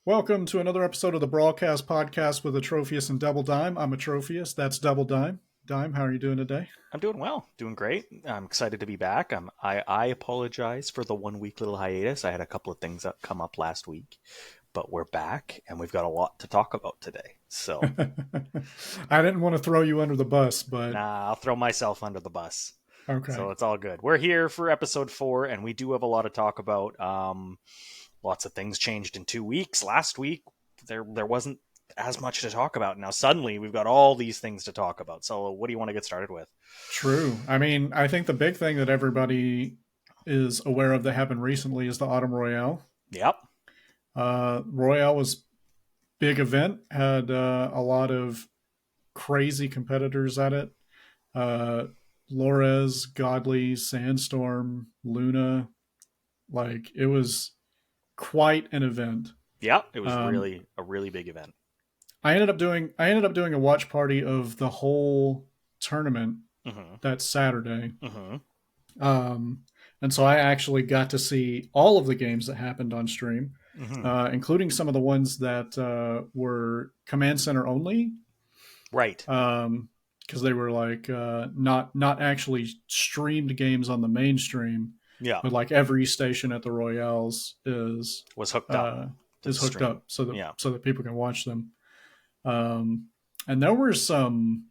Welcome to another episode of the Brawlcast podcast with Atrophius and Double Dime. I'm Atrophius. That's Double Dime. Dime, how are you doing today? I'm doing well, doing great. I'm excited to be back. I apologize for the 1 week little hiatus. I had a couple of things that come up last week, but we're back and we've got a lot to talk about today. So, I didn't want to throw you under the bus, but I'll throw myself under the bus. okay. So it's all good. We're here for episode 4, and we do have a lot to talk about. Lots of things changed in 2 weeks. Last week, there wasn't as much to talk about. Now suddenly we've got all these things to talk about. So what do you want to get started with? True. I mean, I think the big thing that everybody is aware of that happened recently is the Autumn Royale. Yep. Royale was big event, had a lot of crazy competitors at it. Lores, Godly, Sandstorm, Luna. Like, it was quite an event. Yeah, it was really a really big event. I ended up doing a watch party of the whole tournament that Saturday. And so I actually got to see all of the games that happened on stream, including some of the ones that were Command Center only. Right. Because they were like not actually streamed games on the mainstream. Yeah. But like every station at the Royales was hooked up. Hooked up so that people can watch them. And there were some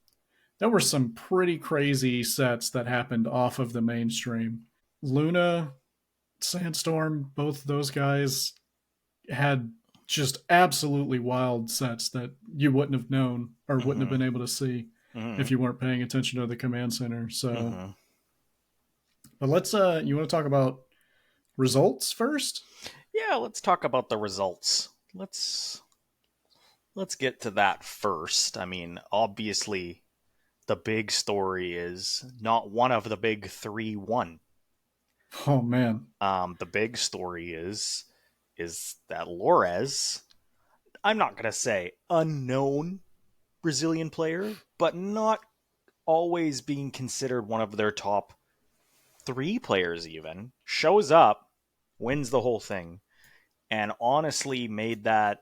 pretty crazy sets that happened off of the mainstream. Luna, Sandstorm, both of those guys had just absolutely wild sets that you wouldn't have known or wouldn't have been able to see if you weren't paying attention to the command center. So, but let's you want to talk about results first? Yeah, let's talk about the results. Let's get to that first. I mean, obviously, the big story is not one of the big 3 won. Oh man. The big story is that Lores, I'm not gonna say unknown Brazilian player, but not always being considered one of their top 3 players even, shows up, wins the whole thing, and honestly made that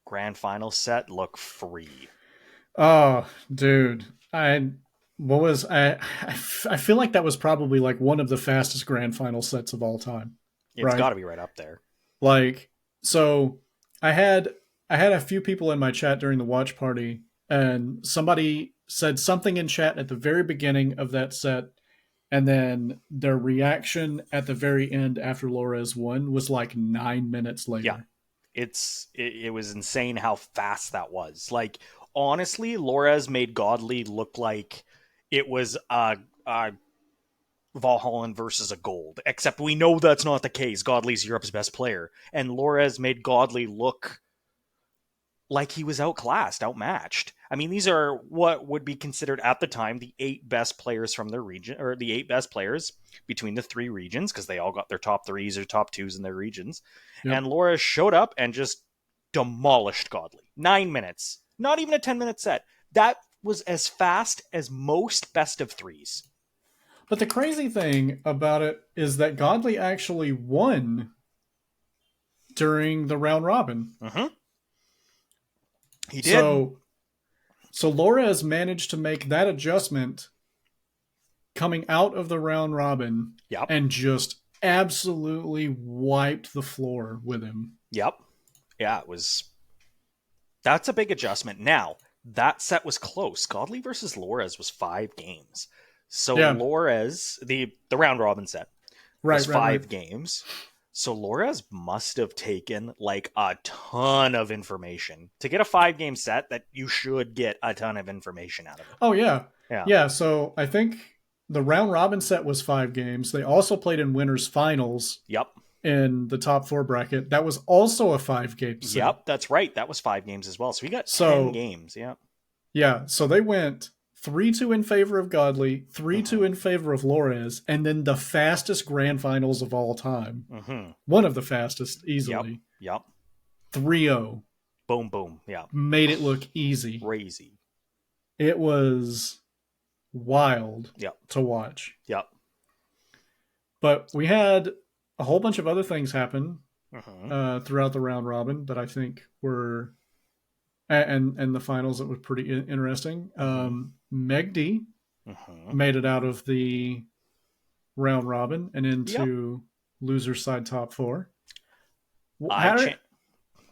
grand final set look free. Oh, dude. I feel like that was probably like one of the fastest grand final sets of all time. It's got to be right up there. Like, so I had a few people in my chat during the watch party, and somebody said something in chat at the very beginning of that set, and then their reaction at the very end after Lores won was like 9 minutes later. Yeah. It was insane how fast that was. Like, honestly, Lores made Godly look like it was a Valhallan versus a Gold. Except we know that's not the case. Godly's Europe's best player. And Lores made Godly look like he was outclassed, outmatched. I mean, these are what would be considered at the time the 8 best players from their region, or the 8 best players between the 3 regions, because they all got their top 3s or top 2s in their regions. Yep. And Laura showed up and just demolished Godly. 9 minutes. Not even a 10-minute set. That was as fast as most best of 3s. But the crazy thing about it is that Godly actually won during the round robin. He did. So Lores managed to make that adjustment coming out of the round robin and just absolutely wiped the floor with him. Yep. Yeah, that's a big adjustment. Now, that set was close. Godly versus Lores was 5 games. So Lores, the round robin set was 5 games. So Lores must have taken like a ton of information to get a 5-game set that you should get a ton of information out of it. Oh, yeah. Yeah, so I think the round robin set was 5 games. They also played in winners finals. Yep. In the top 4 bracket. That was also a 5-game set. Yep, that's right. That was 5 games as well. So we got 10 games. Yeah. Yeah, so they went 3-2 in favor of Godly, 3-2 in favor of Lores, and then the fastest grand finals of all time. One of the fastest, easily. Yep. 3-0. Boom, boom. Yeah. Made it look easy. Crazy. It was wild to watch. Yep. But we had a whole bunch of other things happen throughout the round robin that I think were and the finals that was pretty interesting. Megdi made it out of the round robin and into loser side top 4. Go ahead.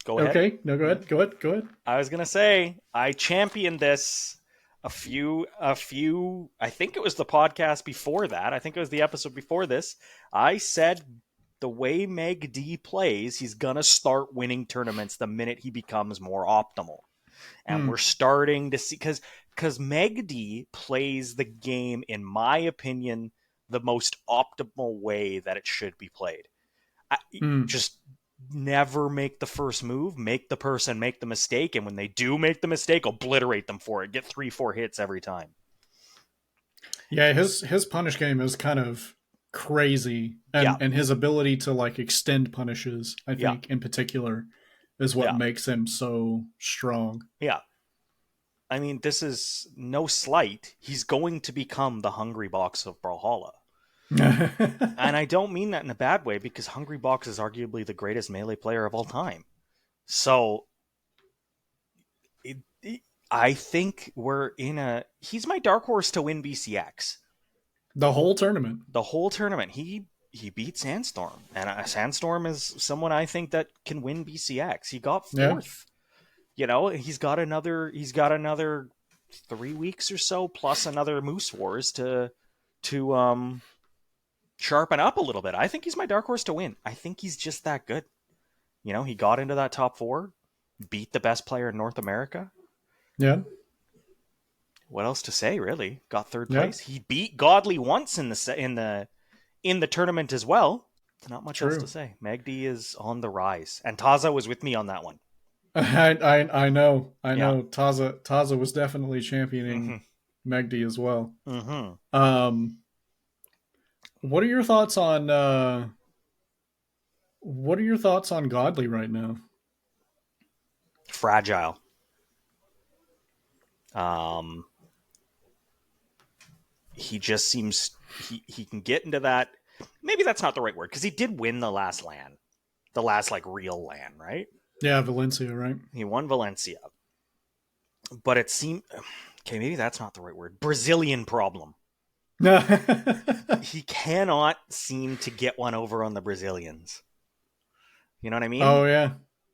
Okay, no, go ahead. I was gonna say I championed this a few. I think it was the podcast before that. I think it was the episode before this. I said the way Meg D plays, he's gonna start winning tournaments the minute he becomes more optimal. And we're starting to see because Meg D plays the game, in my opinion, the most optimal way that it should be played. Just never make the first move, make the person make the mistake, and when they do make the mistake, obliterate them for it. Get 3-4 hits every time. Yeah, his punish game is kind of crazy, and his ability to like extend punishes, I think, in particular, is what makes him so strong. Yeah. I mean, this is no slight. He's going to become the Hungry Box of Brawlhalla. And I don't mean that in a bad way, because Hungry Box is arguably the greatest melee player of all time. So I think he's my dark horse to win BCX. The whole tournament. He beat Sandstorm, and Sandstorm is someone I think that can win BCX. He got 4th. You know, he's got another 3 weeks or so, plus another Moose Wars to sharpen up a little bit. I think he's my dark horse to win. I think he's just that good. You know, he got into that top 4, beat the best player in North America. Yeah. What else to say, really? Got 3rd place. He beat Godly once in the tournament as well. Not much else to say. Megdi is on the rise, and Taza was with me on that one. I know. Taza was definitely championing Megdi as well. What are your thoughts on Godly right now? Fragile. He just seems he can get into that. Maybe that's not the right word, because he did win the last LAN, the last like real LAN, right? Yeah, Valencia, right? He won Valencia, but it seemed maybe that's not the right word. Brazilian problem. He cannot seem to get one over on the Brazilians. You know what I mean? Oh yeah.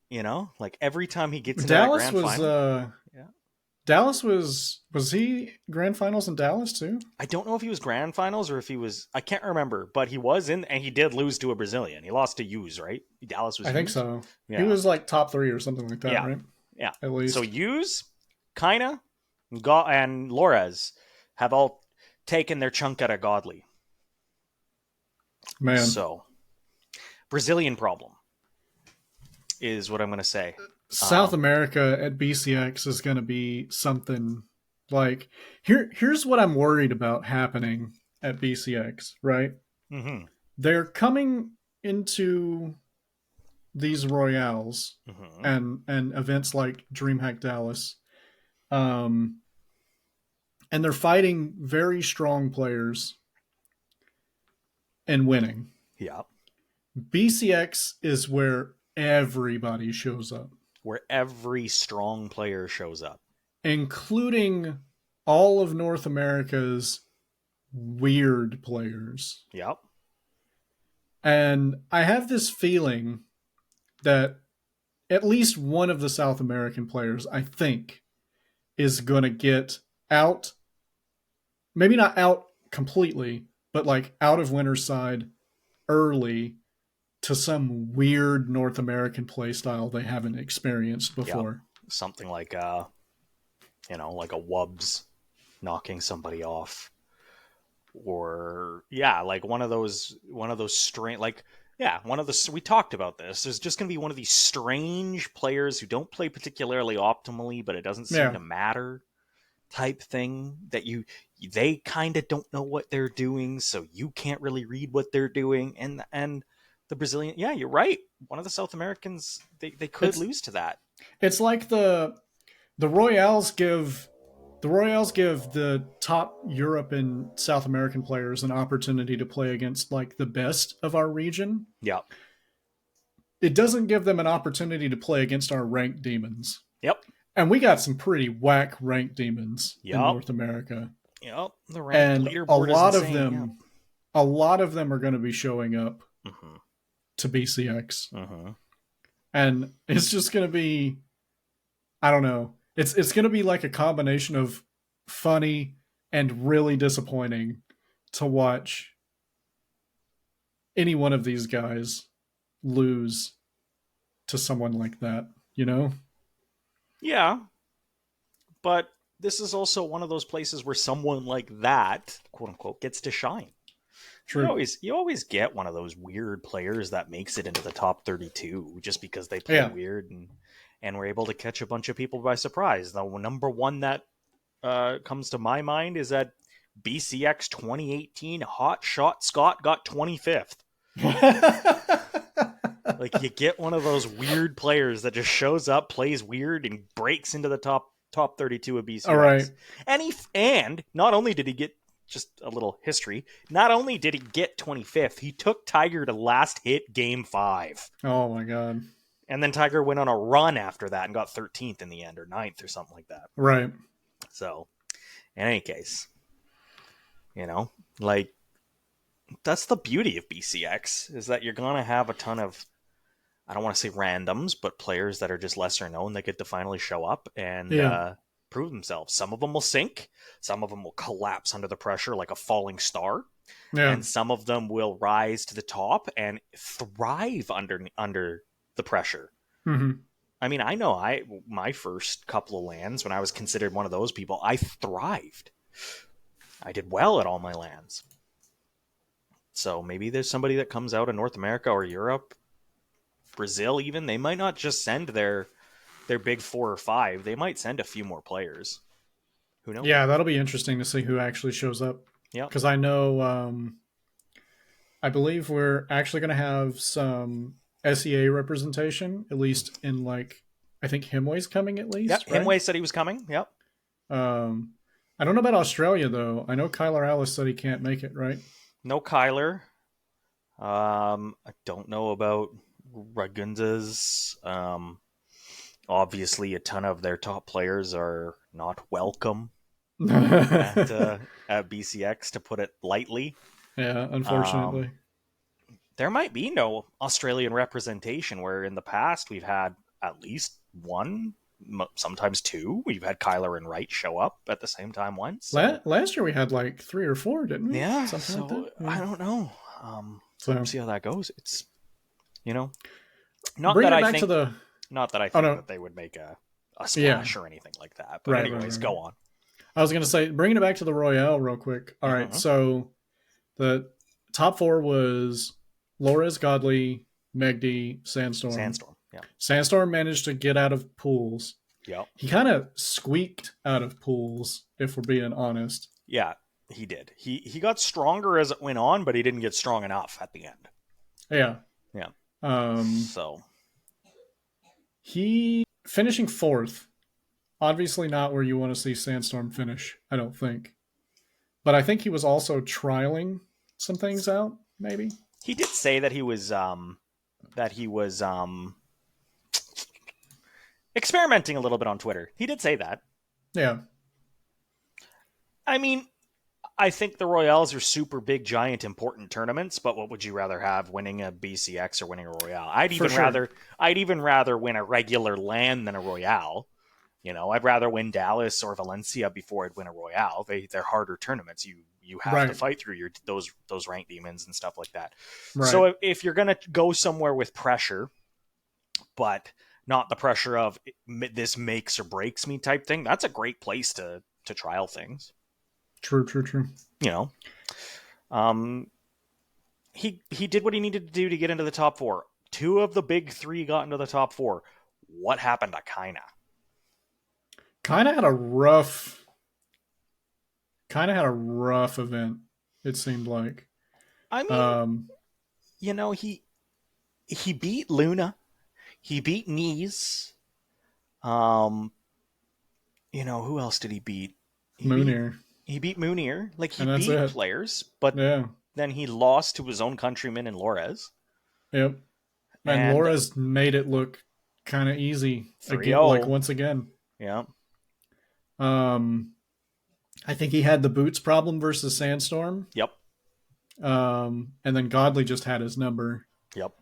You know, like every time he gets into that grand final. Dallas was he grand finals in Dallas too? I don't know if he was grand finals or if he was. I can't remember, but he was in, and he did lose to a Brazilian. He lost to Hughes, right? Dallas was. I think so. Yeah. He was like top 3 or something like that, right? Yeah, at least. So Hughes, Kaina, and Lores have all taken their chunk out of Godly. Man, so Brazilian problem is what I'm going to say. South America at BCX is going to be something like here's what I'm worried about happening at BCX, right? They're coming into these Royales and events like DreamHack Dallas, and they're fighting very strong players and winning. Yeah. BCX is where everybody shows up. Where every strong player shows up. Including all of North America's weird players. Yep. And I have this feeling that at least one of the South American players, I think, is going to get out, maybe not out completely, but like out of winner's side early to some weird North American play style they haven't experienced before. Yep. Something like like a Wubs knocking somebody off, or like one of those strange, we talked about this. There's just going to be one of these strange players who don't play particularly optimally, but it doesn't seem to matter type thing that they kind of don't know what they're doing, so you can't really read what they're doing, and the Brazilian, you're right. One of the South Americans, they could lose to that. It's like the Royales give the top Europe and South American players an opportunity to play against like the best of our region. Yeah. it doesn't give them an opportunity to play against our ranked demons. Yep. And we got some pretty whack ranked demons in Yep. North America. Yep. The ranked leaderboard is insane. Of them, yep. A lot of them are going to be showing up to BCX. And it's just going to be, I don't know. It's going to be like a combination of funny and really disappointing to watch any one of these guys lose to someone like that, you know? Yeah. But this is also one of those places where someone like that, quote unquote, gets to shine. True. You always get one of those weird players that makes it into the top 32 just because they play weird and we're able to catch a bunch of people by surprise. The number one that comes to my mind is that BCX 2018 Hot Shot Scott got 25th. Like, you get one of those weird players that just shows up, plays weird, and breaks into the top 32 of BCX. All right. And not only did he get, just a little history, not only did he get 25th, he took Tiger to last hit game 5. Oh my god. And then Tiger went on a run after that and got 13th in the end, or 9th or something like that. Right. So, in any case, like, that's the beauty of BCX, is that you're going to have a ton of, I don't want to say randoms, but players that are just lesser known that get to finally show up and prove themselves. Some of them will sink. Some of them will collapse under the pressure like a falling star. Yeah. And some of them will rise to the top and thrive under the pressure. I mean, I know my first couple of lands, when I was considered one of those people, I thrived. I did well at all my lands. So maybe there's somebody that comes out of North America or Europe, Brazil even, they might not just send their big 4 or 5. They might send a few more players. Who knows? Yeah, that'll be interesting to see who actually shows up. Yeah. Because I know, I believe we're actually going to have some SEA representation, at least in, like, I think Himway's coming at least. Yep, right? Himway said he was coming. Yep. I don't know about Australia, though. I know Kyler Alice said he can't make it, right? No Kyler. I don't know about Ragunza's. Obviously, a ton of their top players are not welcome at BCX, to put it lightly. Yeah, unfortunately. There might be no Australian representation, where in the past we've had at least one, sometimes 2. We've had Kyler and Wright show up at the same time once. So. Last year we had like 3 or 4, didn't we? Yeah, something like that. Yeah. I don't know. So we'll see how that goes. It's, not that I think that they would make a splash or anything like that. But anyways, go on. I was going to say, bringing it back to the Royale real quick. All right, so the top 4 was Lores, Godly, Megdi, Sandstorm. Yeah. Sandstorm managed to get out of pools. Yeah. He kind of squeaked out of pools, if we're being honest. Yeah, he did. He got stronger as it went on, but he didn't get strong enough at the end. Yeah. Yeah. So he finishing 4th. Obviously not where you want to see Sandstorm finish, I don't think. But I think he was also trialing some things out, maybe. He did say that he was experimenting a little bit on Twitter. He did say that. Yeah. I mean, I think the Royales are super big, giant, important tournaments, but what would you rather have, winning a BCX or winning a Royale? I'd even rather win a regular LAN than a Royale. I'd rather win Dallas or Valencia before I'd win a Royale. They're harder tournaments. You have to fight through those ranked demons and stuff like that. Right. So if you're going to go somewhere with pressure, but not the pressure of this makes or breaks me type thing, that's a great place to trial things. True. He did what he needed to do to get into the top 4. 2 of the big 3 got into the top 4. What happened to Kaina? Kaina had a rough event, it seemed like. I mean, he beat Luna. He beat Knees. Who else did he beat? Moonir. He beat Moonir. Like, he beat players, but then he lost to his own countryman in Lores. Yep. And Laura's made it look kind of easy again, like once again. Yeah. I think he had the boots problem versus Sandstorm. Yep. And then Godly just had his number. Yep.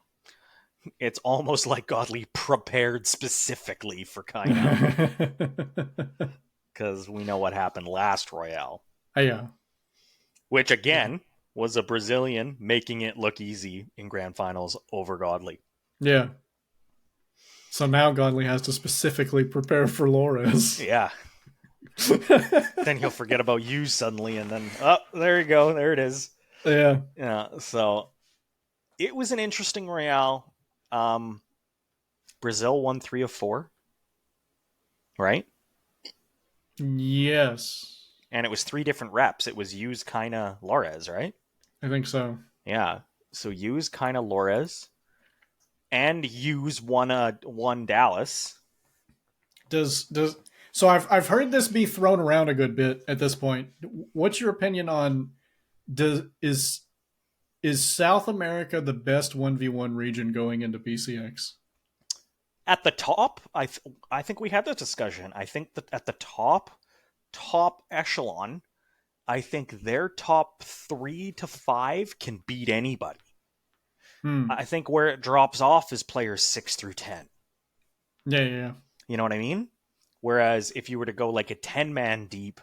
It's almost like Godly prepared specifically for Kaina. Because we know what happened last Royale. Yeah. Which, again, was a Brazilian making it look easy in grand finals over Godly. Yeah. So now Godly has to specifically prepare for Lores. Yeah. Then he'll forget about you suddenly, and then, oh, there you go. There it is. Yeah. Yeah. So it was an interesting Royale. Brazil won 3 of 4. Right? Yes. And it was 3 different reps. It was Use, Kaina, Lores, right? I think so. Yeah. So Use, Kaina, Lores. And Use won Dallas. So I've heard this be thrown around a good bit at this point. What's your opinion on is South America the best 1v1 region going into PCX? At the top, I think we had this discussion. I think that at the top echelon, I think their top 3 to 5 can beat anybody. I think where it drops off is players 6 through 10. Yeah. You know what I mean? Whereas if you were to go like a 10-man deep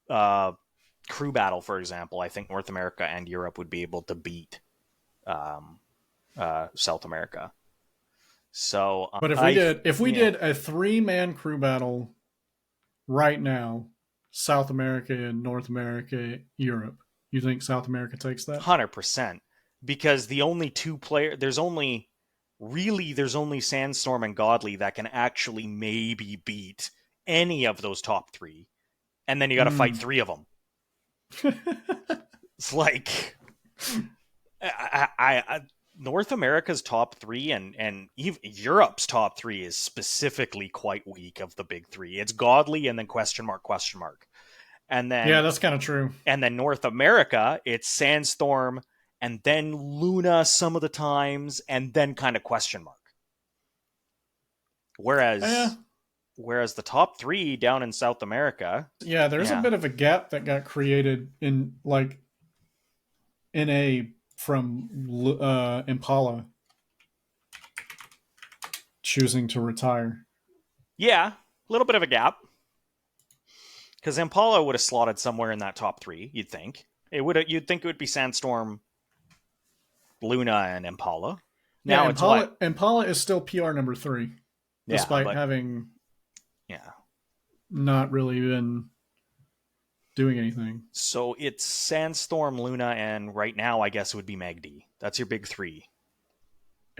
crew battle, for example, I think North America and Europe would be able to beat South America. So, but if we did a 3-man crew battle right now, South America and North America, Europe, you think South America takes that? 100%. Because the only 2 players, there's only Sandstorm and Godly that can actually maybe beat any of those top 3. And then you got to fight 3 of them. It's like, North America's top 3 and even Europe's top 3 is specifically quite weak of the big 3. It's Godly and then question mark. And then, yeah, that's kind of true. And then North America, it's Sandstorm and then Luna some of the times, and then kind of question mark. Whereas the top 3 down in South America... Yeah, there's a bit of a gap that got created in, like, NA from Impala choosing to retire. Yeah, a little bit of a gap. Because Impala would have slotted somewhere in that top 3, you'd think. You'd think it would be Sandstorm, Luna, and Impala. Now yeah, it's what? Impala is still PR number 3, despite having not really been doing anything. So it's Sandstorm, Luna, and right now I guess it would be Magdi. That's your big 3.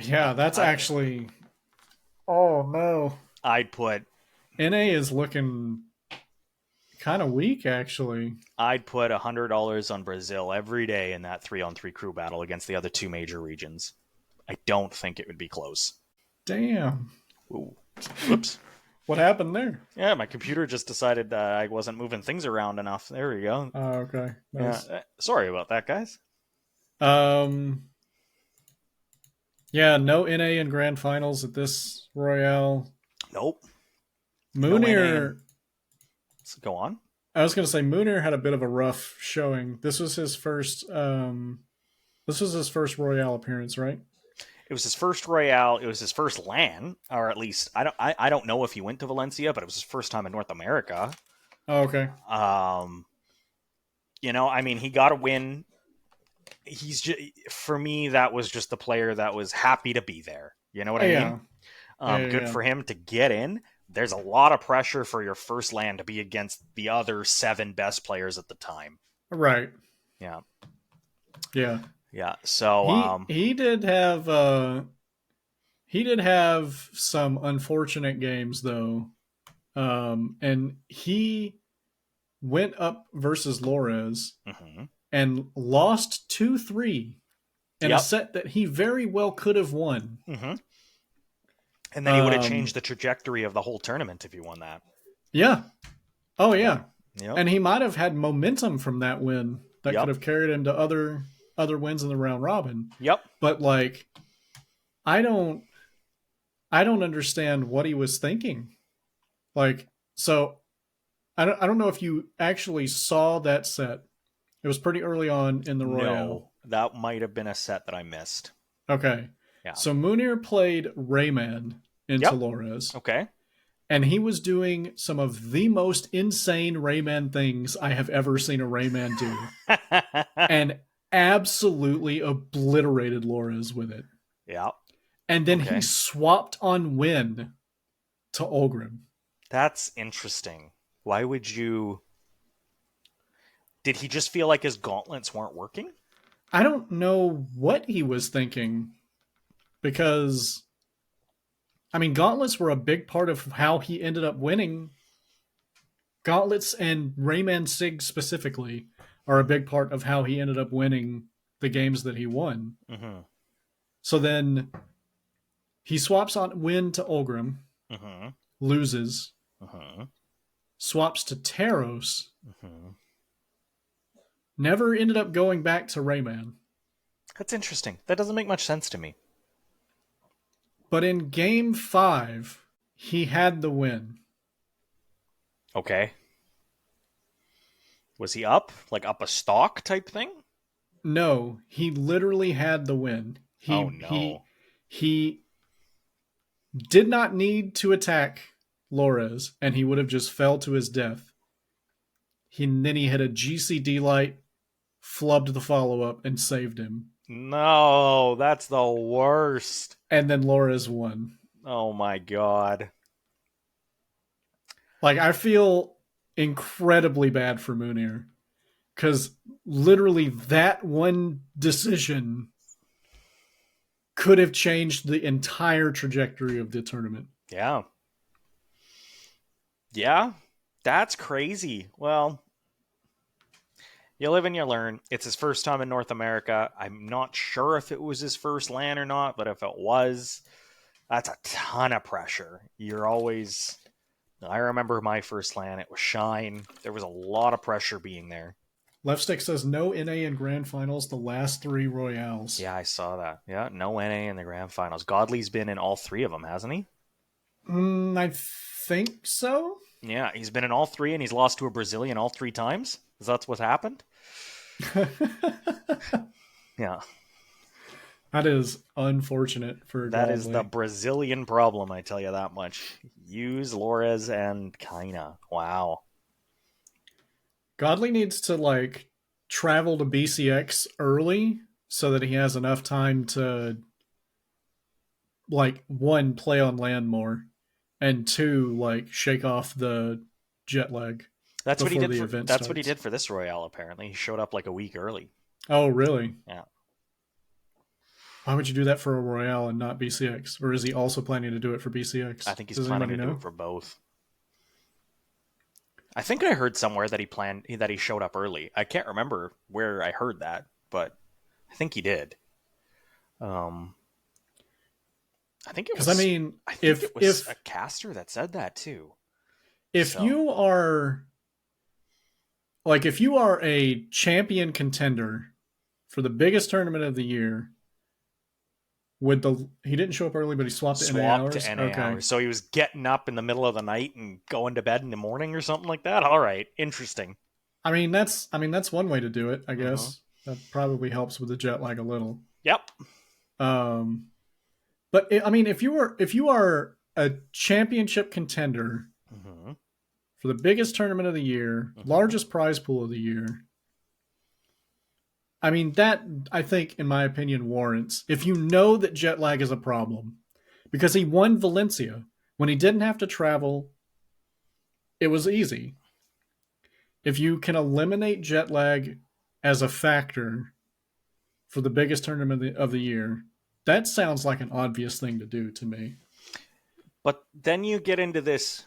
Yeah, that's actually... Oh, no. I'd put... NA is looking kind of weak, actually. I'd put $100 on Brazil every day in that 3-on-3 crew battle against the other 2 major regions. I don't think it would be close. Damn. Ooh. Whoops. What happened there? Yeah, my computer just decided I wasn't moving things around enough. There we go. Oh, okay. Nice. Yeah, sorry about that, guys. Yeah, no NA in grand finals at this Royale. Nope. Moonir... No, so go on. I was going to say Moonir had a bit of a rough showing. This was his first Royale appearance, right? It was his first Royale. It was his first LAN, or at least I don't know if he went to Valencia, but it was his first time in North America. Oh, okay. You know, I mean, he got a win. He's just, for me, that was just the player that was happy to be there. You know what I mean? Good for him to get in. There's a lot of pressure for your first LAN to be against the other 7 best players at the time. Right. Yeah. Yeah. Yeah. So he did have some unfortunate games though. And he went up versus Lores and lost 2-3 in a set that he very well could have won. And then he would have changed the trajectory of the whole tournament if he won that. Yeah. Oh, yeah. Yep. And he might have had momentum from that win that could have carried him to other wins in the round robin. Yep. But, like, I don't I don't understand what he was thinking. Like, so I don't know if you actually saw that set. It was pretty early on in the Royale. No, that might have been a set that I missed. Okay. Yeah. So Munir played Rayman in Yep. Dolores, Okay. and he was doing some of the most insane Rayman things I have ever seen a Rayman do, and absolutely obliterated Lores with it. Yeah. And then Okay. he swapped on Win to Olgrim. That's interesting. Why would you... Did he just feel like his gauntlets weren't working? I don't know what he was thinking, because I mean, gauntlets were a big part of how he ended up winning. Gauntlets and Rayman Sig specifically are a big part of how he ended up winning the games that he won. Mm-hmm. So then he swaps on Win to Olgrim, Mm-hmm. loses, Mm-hmm. swaps to Taros, Mm-hmm. never ended up going back to Rayman. That's interesting. That doesn't make much sense to me. But in game 5, he had the win. Okay. Was he up? Like up a stock type thing? No, he literally had the win. Oh no. He did not need to attack Lores, and he would have just fell to his death. Then he hit a GCD light, flubbed the follow-up, and saved him. No, that's the worst. And then Lores won. Oh my god. Like, I feel incredibly bad for Munir, because literally that one decision could have changed the entire trajectory of the tournament. Yeah. Yeah. That's crazy. Well, you live and you learn. It's his first time in North America. I'm not sure if it was his first LAN or not, but if it was, that's a ton of pressure. You're always... I remember my first LAN. It was Shine. There was a lot of pressure being there. Left Stick says no NA in Grand Finals the last 3 Royales. Yeah, I saw that. Yeah, no NA in the Grand Finals. Godley's been in all 3 of them, hasn't he? I think so. Yeah, he's been in all 3, and he's lost to a Brazilian all 3 times. Is that what happened? Yeah. That is unfortunate for That Godley. is the Brazilian problem, I tell you that much. Use Lores and Kaina. Wow. Godley needs to, like, travel to BCX early so that he has enough time to, like, 1, play on land more, and 2, like, shake off the jet lag. That's what he did. That's what he did for this Royale. Apparently, he showed up like a week early. Oh, really? Yeah. Why would you do that for a Royale and not BCX? Or is he also planning to do it for BCX? I think he's planning to do it for both. I think I heard somewhere that he showed up early. I can't remember where I heard that, but I think he did. I think it was. I mean, it was a caster that said that too. If you are a champion contender for the biggest tournament of the year, he didn't show up early, but he swapped to NA hours. So he was getting up in the middle of the night and going to bed in the morning or something like that. All right, interesting. I mean, that's one way to do it, I guess. That probably helps with the jet lag a little. Yep. But if you are a championship contender for the biggest tournament of the year, largest prize pool of the year, I mean, that, I think, in my opinion, warrants, if you know that jet lag is a problem, because he won Valencia. When he didn't have to travel, it was easy. If you can eliminate jet lag as a factor for the biggest tournament of the year, that sounds like an obvious thing to do to me. But then you get into this.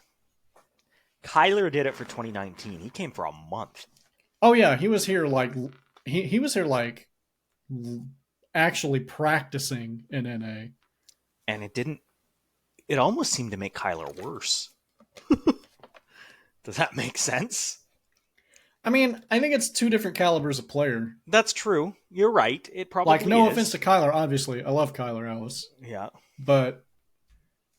Kyler did it for 2019. He came for a month. Oh, yeah. He was here like... He was here, like, actually practicing in NA. And it almost seemed to make Kyler worse. Does that make sense? I mean, I think it's two different calibers of player. That's true. You're right. It probably Like, no is. offense to Kyler, obviously. I love Kyler Ellis. Yeah. But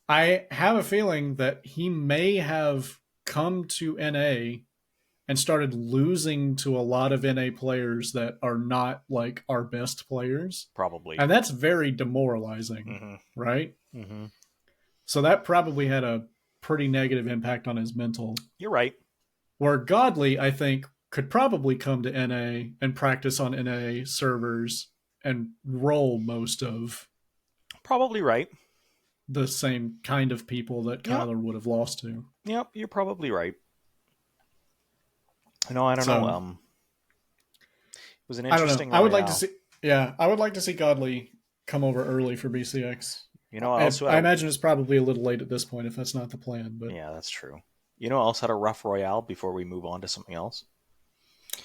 I have a feeling that he may have come to NA and started losing to a lot of NA players that are not like our best players. Probably. And that's very demoralizing, right? Mm-hmm. So that probably had a pretty negative impact on his mental. You're right. Where Godly, I think, could probably come to NA and practice on NA servers and roll most of Probably right. the same kind of people that Kyler would have lost to. Yep, you're probably right. No, I don't know. It was an interesting. I would like to see. Yeah, I would like to see Godly come over early for BCX. You know, I imagine it's probably a little late at this point if that's not the plan. But yeah, that's true. You know, else had a rough Royale before we move on to something else.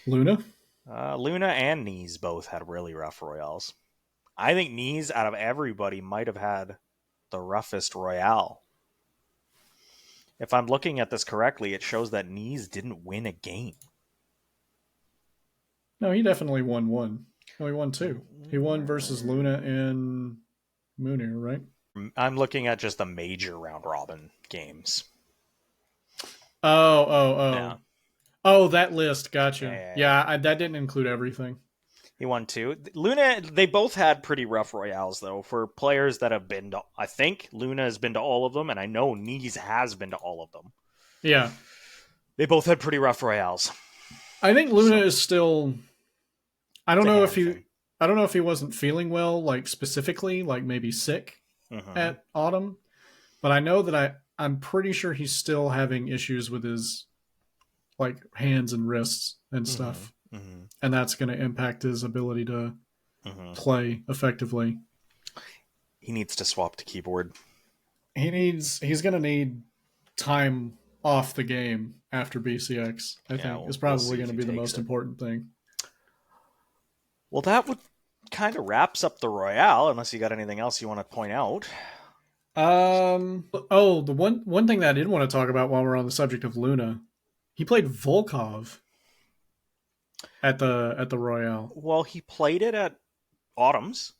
Luna. Luna and Knees both had really rough Royales. I think Knees, out of everybody, might have had the roughest Royale. If I'm looking at this correctly, it shows that Knees didn't win a game. No, he definitely won one. No, he won two. He won versus Luna and Moonir, right? I'm looking at just the major round robin games. Oh. Yeah. Oh, that list. Gotcha. Yeah, that didn't include everything. He won two. Luna, they both had pretty rough Royales, though, for players that have been to, I think Luna has been to all of them, and I know Knees has been to all of them. Yeah. They both had pretty rough Royales. I think Luna is still... I don't know if he wasn't feeling well, like specifically, like maybe sick at Autumn, but I know that I'm pretty sure he's still having issues with his like hands and wrists and stuff, and that's going to impact his ability to play effectively. He needs to swap to keyboard. He's going to need time off the game after BCX. I think is probably going to be the most important thing. Well, that would kind of wraps up the Royale, unless you got anything else you want to point out. The one thing that I did want to talk about while we're on the subject of Luna, he played Volkov at the Royale. Well, he played it at Autumn's.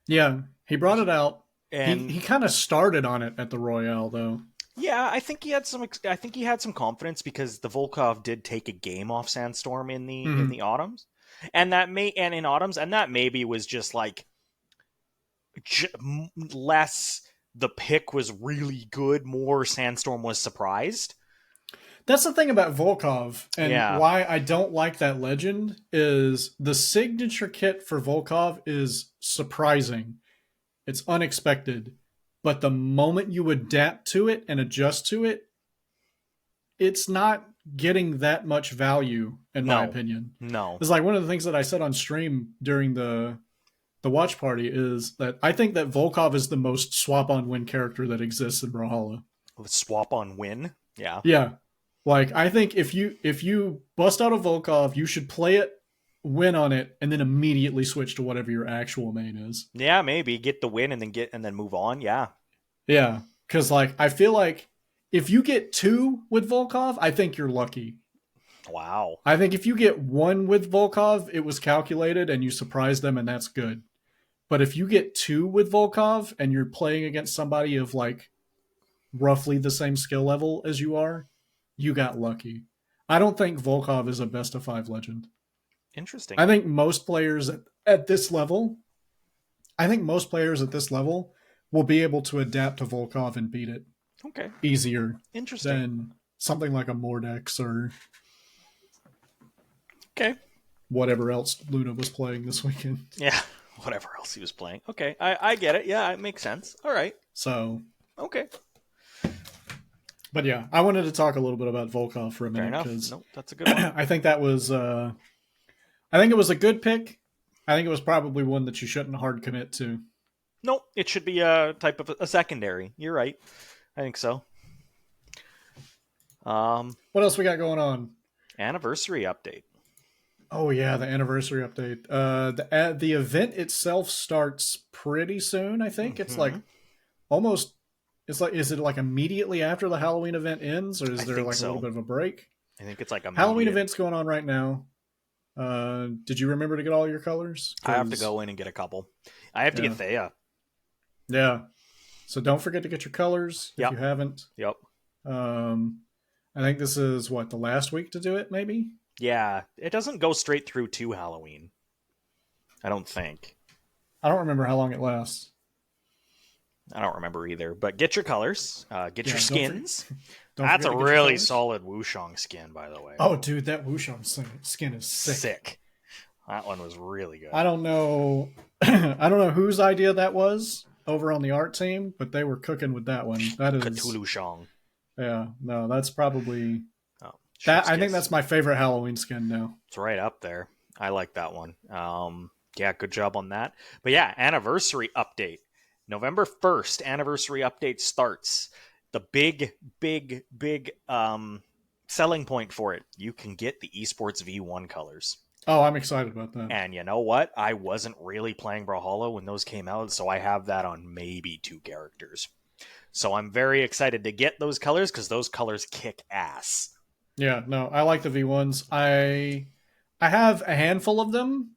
Yeah, he brought it out, and he kind of started on it at the Royale, though. Yeah, I think he had some confidence because the Volkov did take a game off Sandstorm in the Autumns. And in Autumns, and that maybe was just like less. The pick was really good. More Sandstorm was surprised. That's the thing about Volkov, and why I don't like that legend is the signature kit for Volkov is surprising. It's unexpected, but the moment you adapt to it and adjust to it, it's not getting that much value, in my opinion. No. It's like one of the things that I said on stream during the watch party is that I think that Volkov is the most swap on win character that exists in Brawlhalla. Swap on win? Yeah. Yeah. Like, I think if you bust out a Volkov, you should play it, win on it, and then immediately switch to whatever your actual main is. Yeah, maybe get the win and then move on. Yeah. Yeah. Because like I feel like if you get 2 with Volkov, I think you're lucky. Wow. I think if you get 1 with Volkov, it was calculated and you surprised them, and that's good. But if you get 2 with Volkov and you're playing against somebody of like roughly the same skill level as you are, you got lucky. I don't think Volkov is a best of 5 legend. Interesting. I think most players at this level, will be able to adapt to Volkov and beat it. Okay. Easier. Interesting. Than something like a Mordex or whatever else Luna was playing this weekend. Yeah, whatever else he was playing. Okay, I get it. Yeah, it makes sense. All right. So. Okay. But yeah, I wanted to talk a little bit about Volkov for a minute because that's a good one. I think that was, I think it was a good pick. I think it was probably one that you shouldn't hard commit to. No, it should be a type of a secondary. You're right. I think so. What else we got going on? Anniversary update. Oh yeah, the anniversary update. The event itself starts pretty soon. I think it's like almost. It's like, is it like immediately after the Halloween event ends, or is there like a little bit of a break? I think it's like Halloween immediate. events going on right now. Did you remember to get all your colors? I have to go in and get a couple. I have to get Thea. Yeah. So don't forget to get your colors if you haven't. Yep. I think this is the last week to do it, maybe? Yeah. It doesn't go straight through to Halloween. I don't think. I don't remember how long it lasts. I don't remember either. But get your colors. Get your skins. That's a really solid Wushang skin, by the way. Oh, dude, that Wushang skin is sick. That one was really good. I don't know. I don't know whose idea that was over on the art team, but they were cooking with that one. That is Cthulhu Shang. Yeah, no, that's probably that. I think that's my favorite Halloween skin now. It's right up there. I like that one. Yeah, good job on that. But yeah, anniversary update. November 1st, anniversary update starts. The big selling point for it, you can get the esports V1 colors. Oh, I'm excited about that. And you know what? I wasn't really playing Brawlhalla when those came out, so I have that on maybe 2 characters. So I'm very excited to get those colors because those colors kick ass. Yeah, no, I like the V1s. I have a handful of them.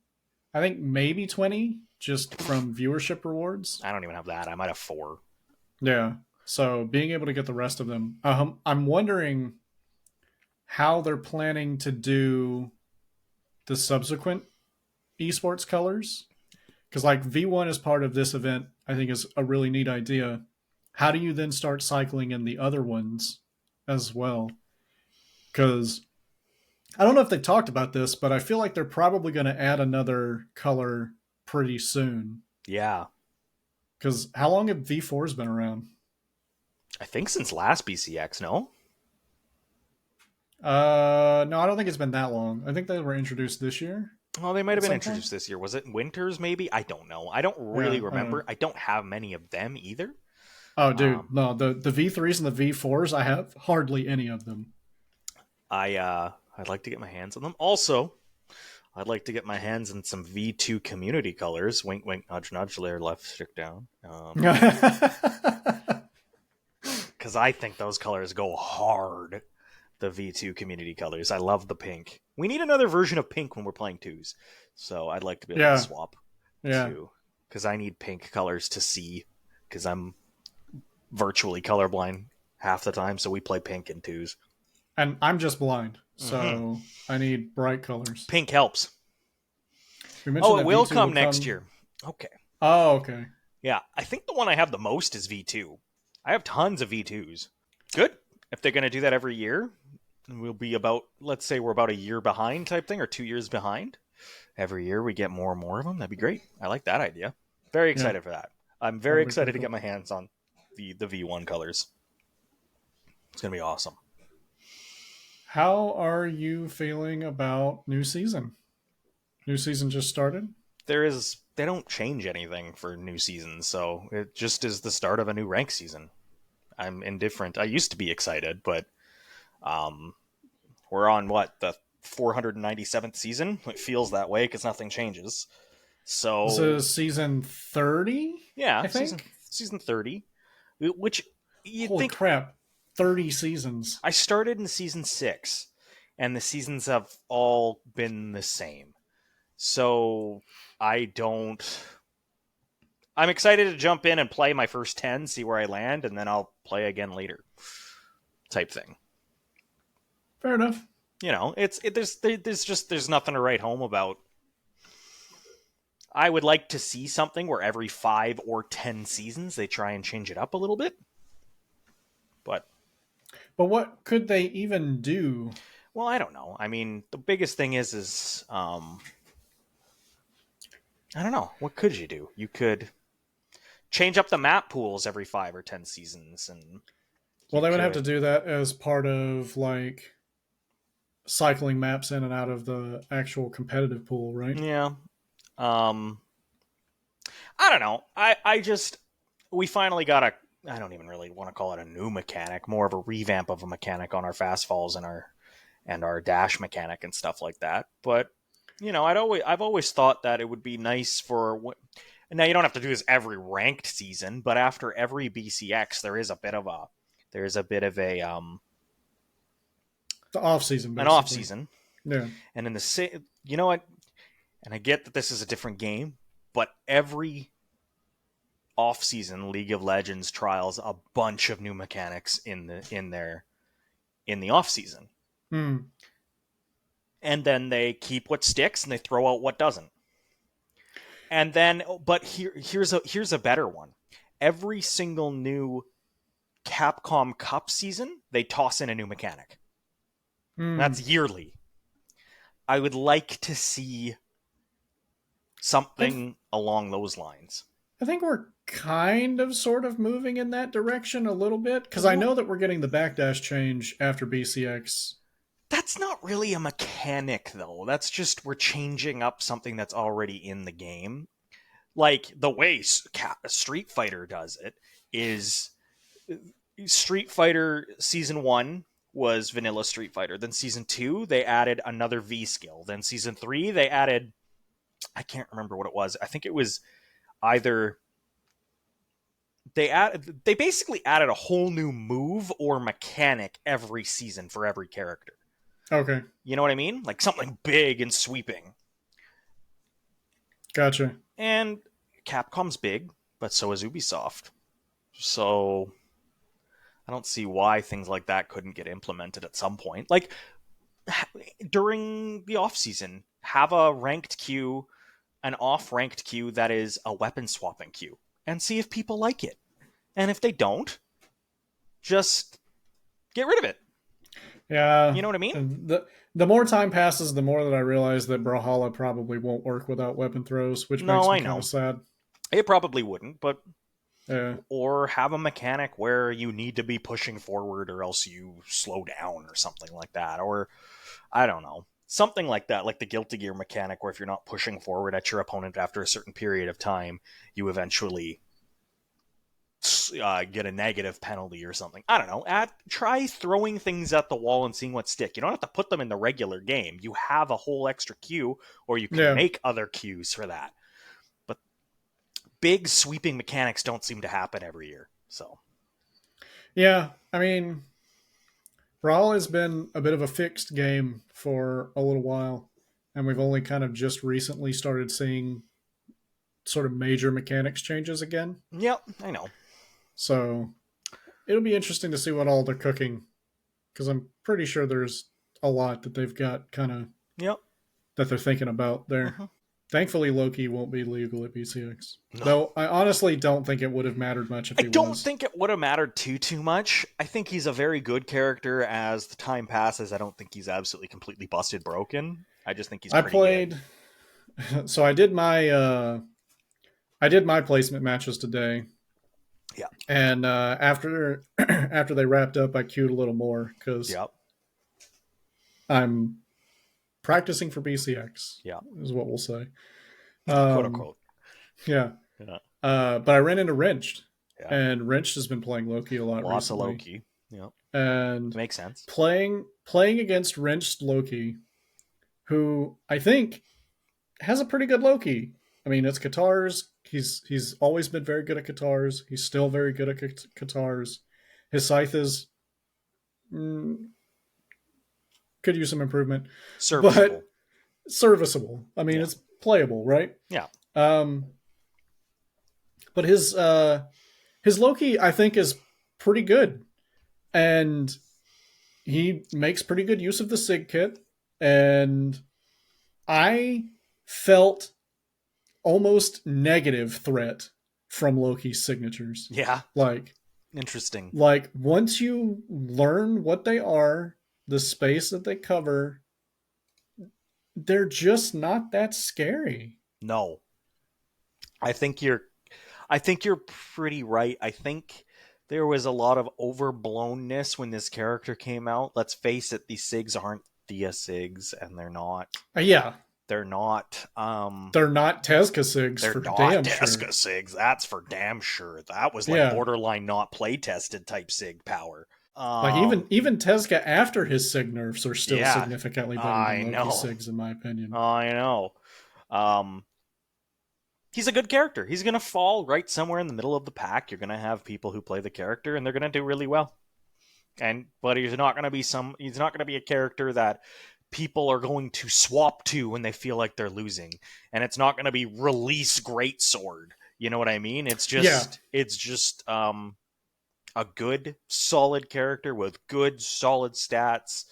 I think maybe 20 just from viewership rewards. I don't even have that. I might have 4. Yeah. So being able to get the rest of them. I'm wondering how they're planning to do the subsequent esports colors. Because V1 is part of this event, I think is a really neat idea. How do you then start cycling in the other ones as well? Because I don't know if they talked about this, but I feel like they're probably going to add another color pretty soon. Yeah. Because how long have V4s been around? I think since last BCX, no? No, I don't think it's been that long. I think they were introduced this year. Well, they might have been introduced this year. Was it Winters, maybe? I don't know. I don't really remember. I don't have many of them either. Oh, dude. No, the V3s and the V4s, I have hardly any of them. I'd like to get my hands on them. Also, I'd like to get my hands on some V2 community colors. Wink, wink, nudge, nudge, there, left stick down. Because I think those colors go hard. The V2 community colors. I love the pink. We need another version of pink when we're playing 2s. So I'd like to be able to swap 2. Because I need pink colors to see. Because I'm virtually colorblind half the time. So we play pink in 2s. And I'm just blind. So I need bright colors. Pink helps. It will come next year. Okay. Oh, okay. Yeah. I think the one I have the most is V2. I have tons of V2s. Good. If they're going to do that every year, we'll be let's say we're about a year behind type thing, or 2 years behind. Every year we get more and more of them. That'd be great. I like that idea. Very excited for that. I'm very excited to get my hands on the V1 colors. It's going to be awesome. How are you feeling about new season? New season just started? They don't change anything for new seasons, so it just is the start of a new rank season. I'm indifferent. I used to be excited, but we're on the 497th season. It feels that way because nothing changes. So this is season 30. Yeah, I think season 30. Which holy crap, 30 seasons. I started in season 6, and the seasons have all been the same. So I'm excited to jump in and play my first 10, see where I land, and then I'll play again later. Type thing. Fair enough. You know, there's nothing to write home about. I would like to see something where every 5 or 10 seasons they try and change it up a little bit. But what could they even do? Well, I don't know. I mean, the biggest thing is I don't know. What could you do? You could change up the map pools every 5 or 10 seasons, and they would have to do that as part of cycling maps in and out of the actual competitive pool, right? Yeah. I don't know. We finally got I don't even really want to call it a new mechanic, more of a revamp of a mechanic on our fast falls and our dash mechanic and stuff like that. But you know, I've always thought that it would be nice for. Now you don't have to do this every ranked season, but after every BCX, there is a bit of a The off season, an basically. off season. Yeah. And in the you know what? And I get that this is a different game, but every off season League of Legends trials a bunch of new mechanics in the off season. And then they keep what sticks and they throw out what doesn't. And then, but here's a better one. Every single new Capcom Cup season, they toss in a new mechanic. That's yearly. I would like to see something along those lines. I think we're kind of sort of moving in that direction a little bit, because I know that we're getting the backdash change after BCX. That's not really a mechanic, though. That's just we're changing up something that's already in the game. Like, the way Street Fighter does it is Street Fighter Season 1 was vanilla Street Fighter. Then Season 2, they added another V skill. Then Season 3, they added... I can't remember what it was. I think it was either... They basically added a whole new move or mechanic every season for every character. Okay. You know what I mean? Like something big and sweeping. Gotcha. And Capcom's big, but so is Ubisoft. So I don't see why things like that couldn't get implemented at some point. Like during the off season, have a ranked queue, an off-ranked queue that is a weapon swapping queue, and see if people like it. And if they don't, just get rid of it. Yeah. You know what I mean? The more time passes, the more that I realize that Brawlhalla probably won't work without weapon throws, which makes me kind of sad. It probably wouldn't, but... Yeah. Or have a mechanic where you need to be pushing forward or else you slow down or something like that. Or, I don't know. Something like that, like the Guilty Gear mechanic where if you're not pushing forward at your opponent after a certain period of time, you eventually get a negative penalty or something. I don't know. Try throwing things at the wall and seeing what stick. You don't have to put them in the regular game. You have a whole extra queue, or you can make other queues for that. But big sweeping mechanics don't seem to happen every year. So, yeah, I mean, Brawl has been a bit of a fixed game for a little while, and we've only kind of just recently started seeing sort of major mechanics changes again. Yep, I know. So it'll be interesting to see what all they're cooking, because I'm pretty sure there's a lot that they've got kind of that they're thinking about there. Uh-huh. Thankfully, Loki won't be legal at BCX. No. Though I honestly don't think it would have mattered much if he was. I don't think it would have mattered too much. I think he's a very good character as the time passes. I don't think he's absolutely completely busted broken. I just think he's pretty good. So I did my placement matches today. Yeah. And after they wrapped up, I queued a little more because I'm practicing for BCX. Yeah, is what we'll say. Quote unquote. Yeah. But I ran into Wrenched, and Wrenched has been playing Loki a lot. Lots recently. of Loki. Yeah. And makes sense. Playing against Wrenched Loki, who I think has a pretty good Loki. I mean, it's Katars. He's always been very good at Katars. He's still very good at Katars. His scythe is could use some improvement. Serviceable. But serviceable. I mean, it's playable, right? Yeah. But his Loki, I think, is pretty good. And he makes pretty good use of the Sig kit. And I felt almost negative threat from Loki's signatures. Yeah. Like, interesting. Like, once you learn what they are, the space that they cover, they're just not that scary. No. I think you're pretty right. I think there was a lot of overblownness when this character came out. Let's face it, these SIGs aren't Thea SIGs, and they're not. They're not. They're not Tezca SIGs. They're for not damn Tezca sure. SIGs. That's for damn sure. That was like borderline not play tested type SIG power. Like even Tezca after his SIG nerfs are still significantly better than Loki SIGs, in my opinion. I know. He's a good character. He's gonna fall right somewhere in the middle of the pack. You're gonna have people who play the character, and they're gonna do really well. But he's not going to be a character that people are going to swap to when they feel like they're losing. And it's not going to be release greatsword. You know what I mean? It's just a good, solid character with good, solid stats.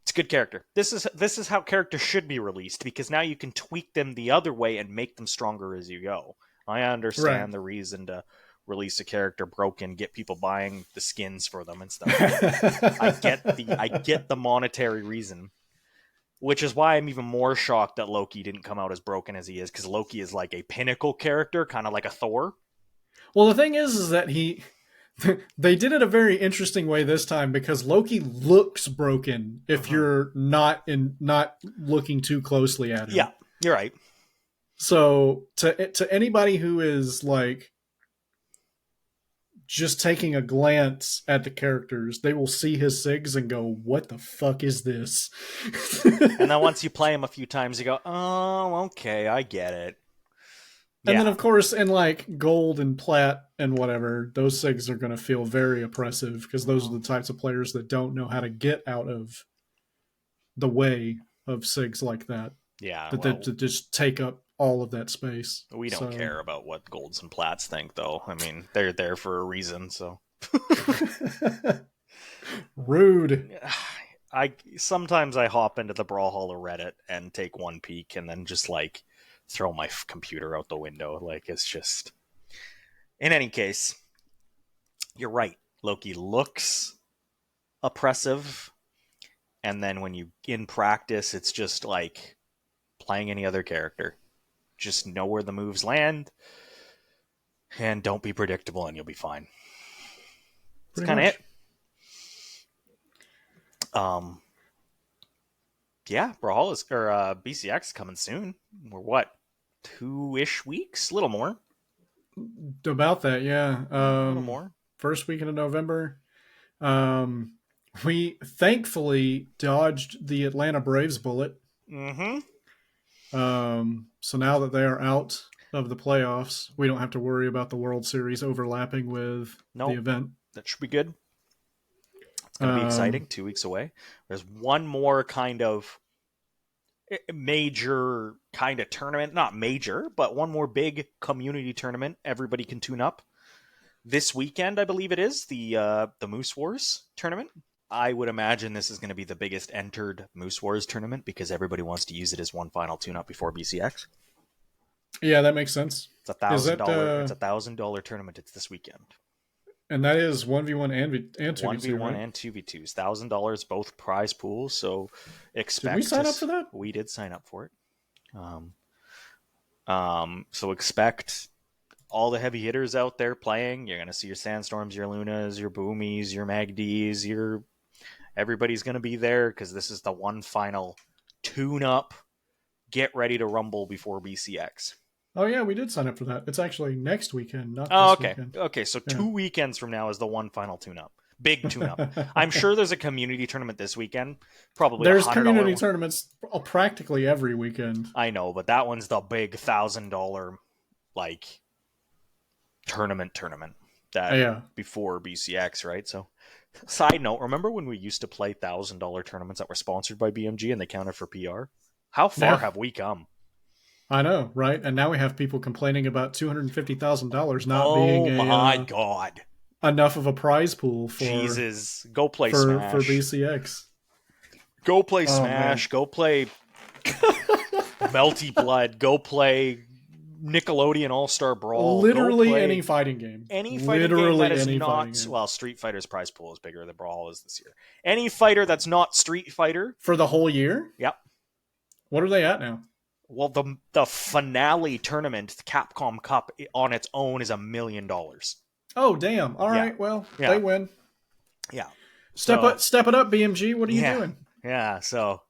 It's a good character. This is how characters should be released, because now you can tweak them the other way and make them stronger as you go. I understand the reason to release a character broken, get people buying the skins for them and stuff. I get the monetary reason, which is why I'm even more shocked that Loki didn't come out as broken as he is, because Loki is like a pinnacle character, kind of like a Thor. Well, the thing is that they did it a very interesting way this time, because Loki looks broken if you're not looking too closely at him. Yeah, you're right. So to anybody who is like just taking a glance at the characters, they will see his SIGs and go, "What the fuck is this?" And then once you play him a few times, you go, "Oh, okay, I get it." And then, of course, in like gold and plat and whatever, those SIGs are going to feel very oppressive, because those are the types of players that don't know how to get out of the way of SIGs like that. Yeah, that just take up all of that space. We don't care about what golds and plats think, though. I mean, they're there for a reason, so. Rude. Sometimes I hop into the Brawlhalla Reddit and take one peek and then just like throw my computer out the window. Like, it's just. In any case, you're right. Loki looks oppressive, and then when you in practice, it's just like playing any other character. Just know where the moves land, and don't be predictable, and you'll be fine. That's kind of it. Yeah, Brawlhalla or BCX coming soon. We're what, 2-ish weeks, a little more. About that, yeah. A little more. First weekend of November. We thankfully dodged the Atlanta Braves bullet. Mm-hmm. So now that they are out of the playoffs, we don't have to worry about the World Series overlapping with the event. That should be good. It's going to be exciting. 2 weeks away. There's one more kind of major kind of tournament. Not major, but one more big community tournament everybody can tune up. This weekend, I believe it is, the Moose Wars tournament. I would imagine this is going to be the biggest entered Moose Wars tournament, because everybody wants to use it as one final tune-up before BCX. Yeah, that makes sense. It's $1,000. It's $1,000 tournament. It's this weekend. And that is 1v1 and 2v2, 1v1 right? and 2v2s. $1,000, both prize pools. So expect. Did we sign up for that? We did sign up for it. So expect all the heavy hitters out there playing. You're going to see your Sandstorms, your Lunas, your Boomies, your Magdies, everybody's going to be there, because this is the one final tune-up. Get ready to rumble before BCX. Oh, yeah, we did sign up for that. It's actually next weekend, not this weekend. Okay, so 2 weekends from now is the one final tune-up. Big tune-up. I'm sure there's a community tournament this weekend. Probably there's community tournaments practically every weekend. I know, but that one's the big $1,000 like tournament that before BCX, right? So, side note, remember when we used to play $1,000 tournaments that were sponsored by BMG and they counted for PR? How far have we come? I know, right? And now we have people complaining about $250,000 not being God, enough of a prize pool for Jesus. Go play Smash for BCX. Go play Smash. Man. Go play Melty Blood. Go play Nickelodeon All-Star Brawl. Literally any fighting game. Any fighting game that is not... Well, Street Fighter's prize pool is bigger than Brawl is this year. Any fighter that's not Street Fighter. For the whole year? Yep. What are they at now? Well, the finale tournament, the Capcom Cup, on its own is $1 million. Oh, damn. All right, well, they win. Yeah. Step it up, BMG. What are you doing? Yeah, so...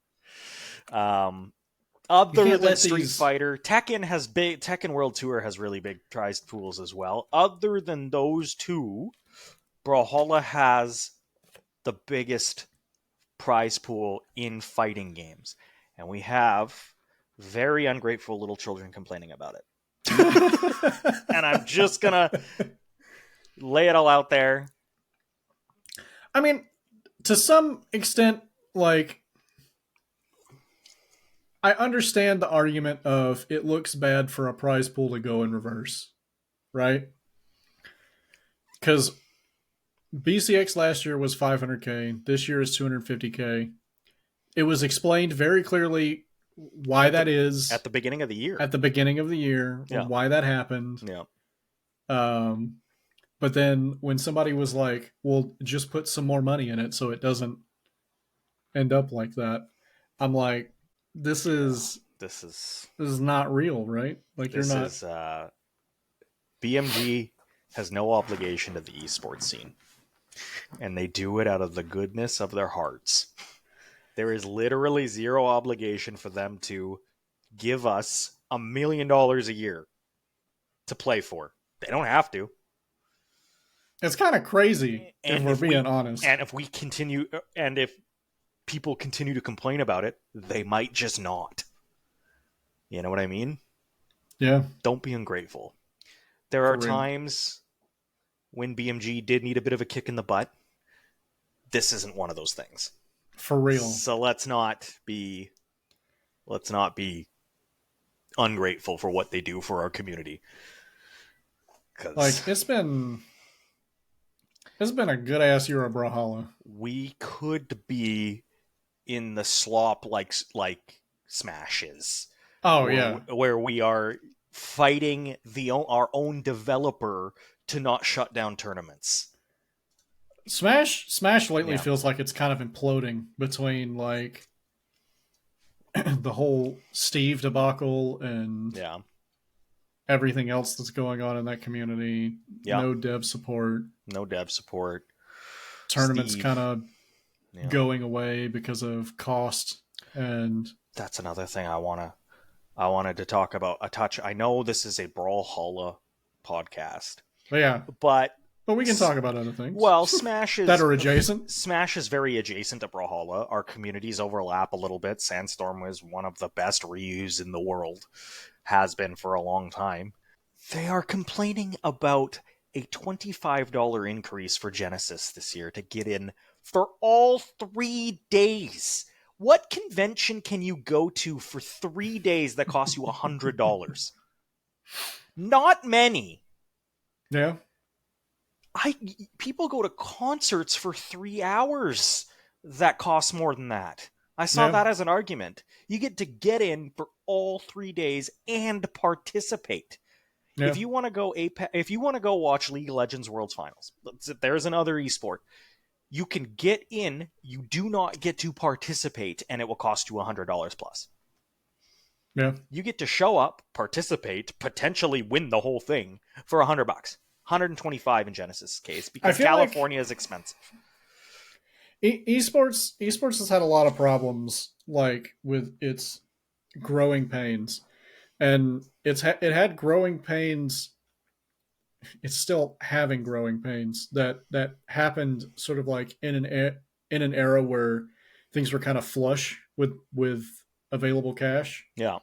other than Street Fighter, Tekken World Tour has really big prize pools as well. Other than those two, Brawlhalla has the biggest prize pool in fighting games. And we have very ungrateful little children complaining about it. And I'm just going to lay it all out there. I mean, to some extent, like, I understand the argument of it looks bad for a prize pool to go in reverse, right? Because BCX last year was 500K. This year is 250K. It was explained very clearly why that is at the beginning of the year. At the beginning of the year, yeah. Why that happened. Yeah. But then when somebody was like, "Well, just put some more money in it so it doesn't end up like that," I'm like, "This is not real, right? Like you're not." BMG has no obligation to the esports scene, and they do it out of the goodness of their hearts. There is literally zero obligation for them to give us $1 million a year to play for. They don't have to. It's kind of crazy if we're being honest. And if we continue, and if people continue to complain about it, they might just not. You know what I mean? Yeah. Don't be ungrateful. There are times when BMG did need a bit of a kick in the butt. This isn't one of those things. For real. So let's not be ungrateful for what they do for our community. Like it's been a good ass year of Brawlhalla. We could be in the slop like Smash is. Oh where we are fighting our own developer to not shut down tournaments. Smash lately feels like it's kind of imploding between like the whole Steve debacle and everything else that's going on in that community. No dev support. Tournaments kind of going away because of cost, and that's another thing I wanted to talk about a touch. I know this is a Brawlhalla podcast, but we can talk about other things. Well, Smash is that are adjacent. Smash is very adjacent to Brawlhalla. Our communities overlap a little bit. Sandstorm was one of the best reus in the world, has been for a long time. They are complaining about a $25 increase for Genesis this year to get in for all 3 days. What convention can you go to for 3 days that costs you $100? Not many. Yeah. People go to concerts for 3 hours that cost more than that. I saw that as an argument. You get to get in for all 3 days and participate. Yeah. If you want to go watch League of Legends Worlds Finals, there's another esport. You can get in, you do not get to participate, and it will cost you $100 plus. Yeah. You get to show up, participate, potentially win the whole thing for $100. $125 in Genesis' case, because California is expensive. Esports has had a lot of problems, like with its growing pains, and it had growing pains. It's still having growing pains that happened sort of like in an era where things were kind of flush with available cash. Yeah.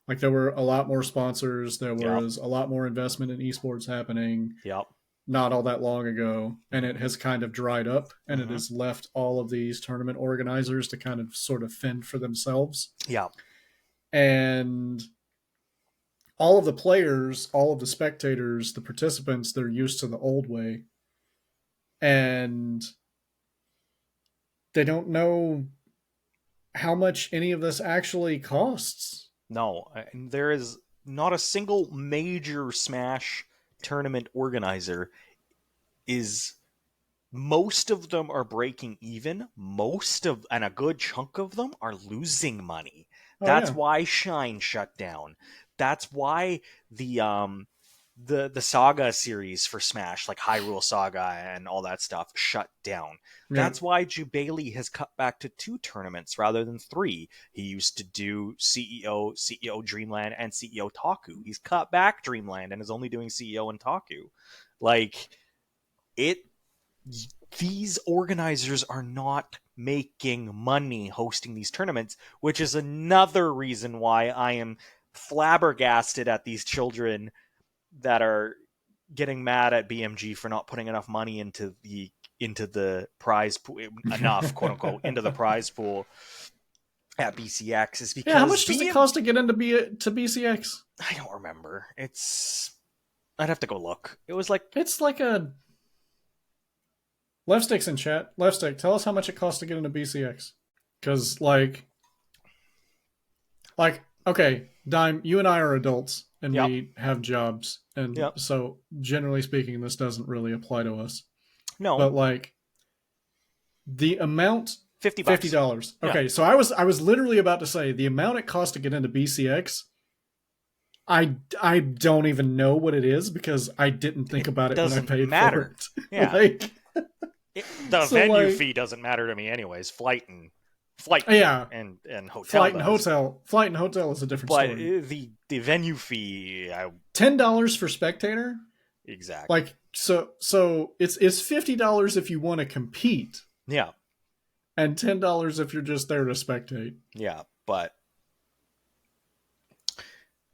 Like there were a lot more sponsors. There was a lot more investment in esports happening. Yep. Not all that long ago. And it has kind of dried up, and it has left all of these tournament organizers to kind of sort of fend for themselves. Yeah. And all of the players, all of the spectators, the participants, they're used to the old way. And they don't know how much any of this actually costs. No, there is not a single major Smash tournament organizer most of them are breaking even. And a good chunk of them are losing money. That's why Shine shut down. That's why the Saga series for Smash, like Hyrule Saga and all that stuff, shut down. Yeah. That's why Jubaili has cut back to 2 tournaments rather than 3. He used to do CEO Dreamland, and CEO Taku. He's cut back Dreamland and is only doing CEO and Taku. These organizers are not making money hosting these tournaments, which is another reason why I am flabbergasted at these children that are getting mad at BMG for not putting enough money into the into the prize pool, enough, quote unquote, into the prize pool at BCX is because how much does it cost to get into BCX? I don't remember. I'd have to go look. It's like a Left Stick's in chat. Left Stick, tell us how much it costs to get into BCX. Because okay, Dime, you and I are adults and we have jobs, and so generally speaking, this doesn't really apply to us. No, but the amount $50. Okay, yeah. so I was literally about to say the amount it costs to get into BCX. I don't even know what it is because I didn't think about it when I paid for it. Yeah, the venue fee doesn't matter to me anyways. Flight and hotel. Flight and hotel is a different story. But the venue fee, $10 for spectator. Exactly. So it's $50 if you want to compete. Yeah. And $10 if you're just there to spectate. Yeah, but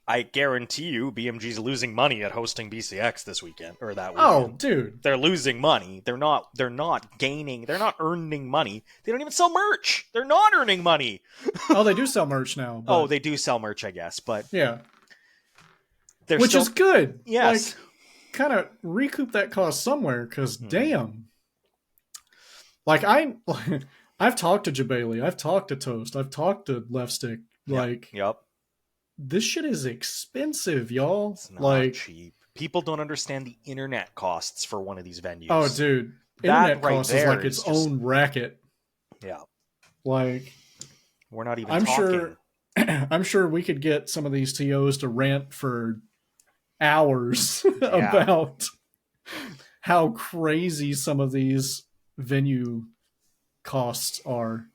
I guarantee you BMG's losing money at hosting BCX this weekend or that weekend. Oh, dude. They're losing money. They're not gaining. They're not earning money. They don't even sell merch. They're not earning money. Oh, they do sell merch now. But... Oh, they do sell merch, I guess, but yeah. Which is good. Yes. Kind of recoup that cost somewhere because damn. I've talked to Jabali, I've talked to Toast, I've talked to Left Stick. Yep. This shit is expensive, y'all. It's not cheap. People don't understand the internet costs for one of these venues. Oh, dude. Internet costs is like its own racket. Yeah. We're not even talking. I'm sure we could get some of these TOs to rant for hours about how crazy some of these venue costs are.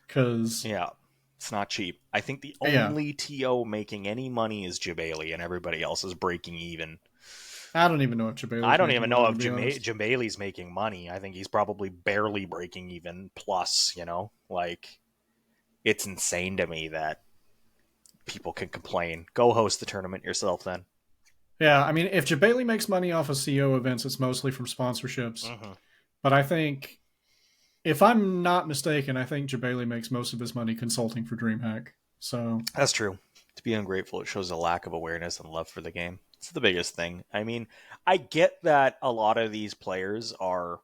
Because... yeah. It's not cheap. I think the only TO making any money is Jabali, and everybody else is breaking even. I don't even know if Jabali's I don't even know if Jabali's making money. I think he's probably barely breaking even. Plus, it's insane to me that people can complain. Go host the tournament yourself, then. Yeah, I mean, if Jabali makes money off of CO events, it's mostly from sponsorships. Mm-hmm. But I think... if I'm not mistaken, I think Jabali makes most of his money consulting for DreamHack. So that's true. To be ungrateful, it shows a lack of awareness and love for the game. It's the biggest thing. I mean, I get that a lot of these players are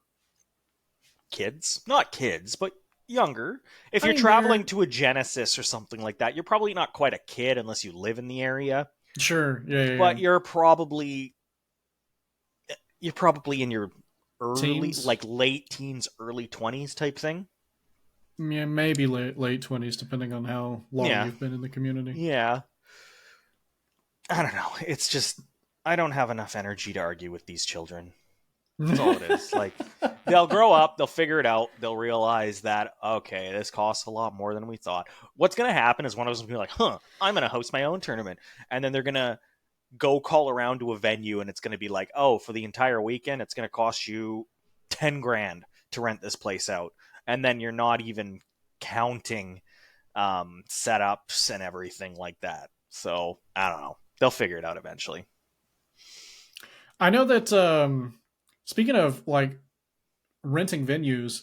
kids. Not kids, but younger. If you're traveling to a Genesis or something like that, you're probably not quite a kid unless you live in the area. Sure. Yeah. But you're probably in your early teens? Late teens, early 20s type thing. Yeah, maybe late 20s, depending on how long you've been in the community. Yeah. I don't know. It's just, I don't have enough energy to argue with these children. That's all it is. They'll grow up, they'll figure it out, they'll realize that, okay, this costs a lot more than we thought. What's going to happen is one of us will be like, I'm going to host my own tournament. And then they're going to go call around to a venue and it's going to be like, oh, for the entire weekend, it's going to cost you $10,000 to rent this place out. And then you're not even counting setups and everything like that. So I don't know. They'll figure it out eventually. I know that speaking of renting venues,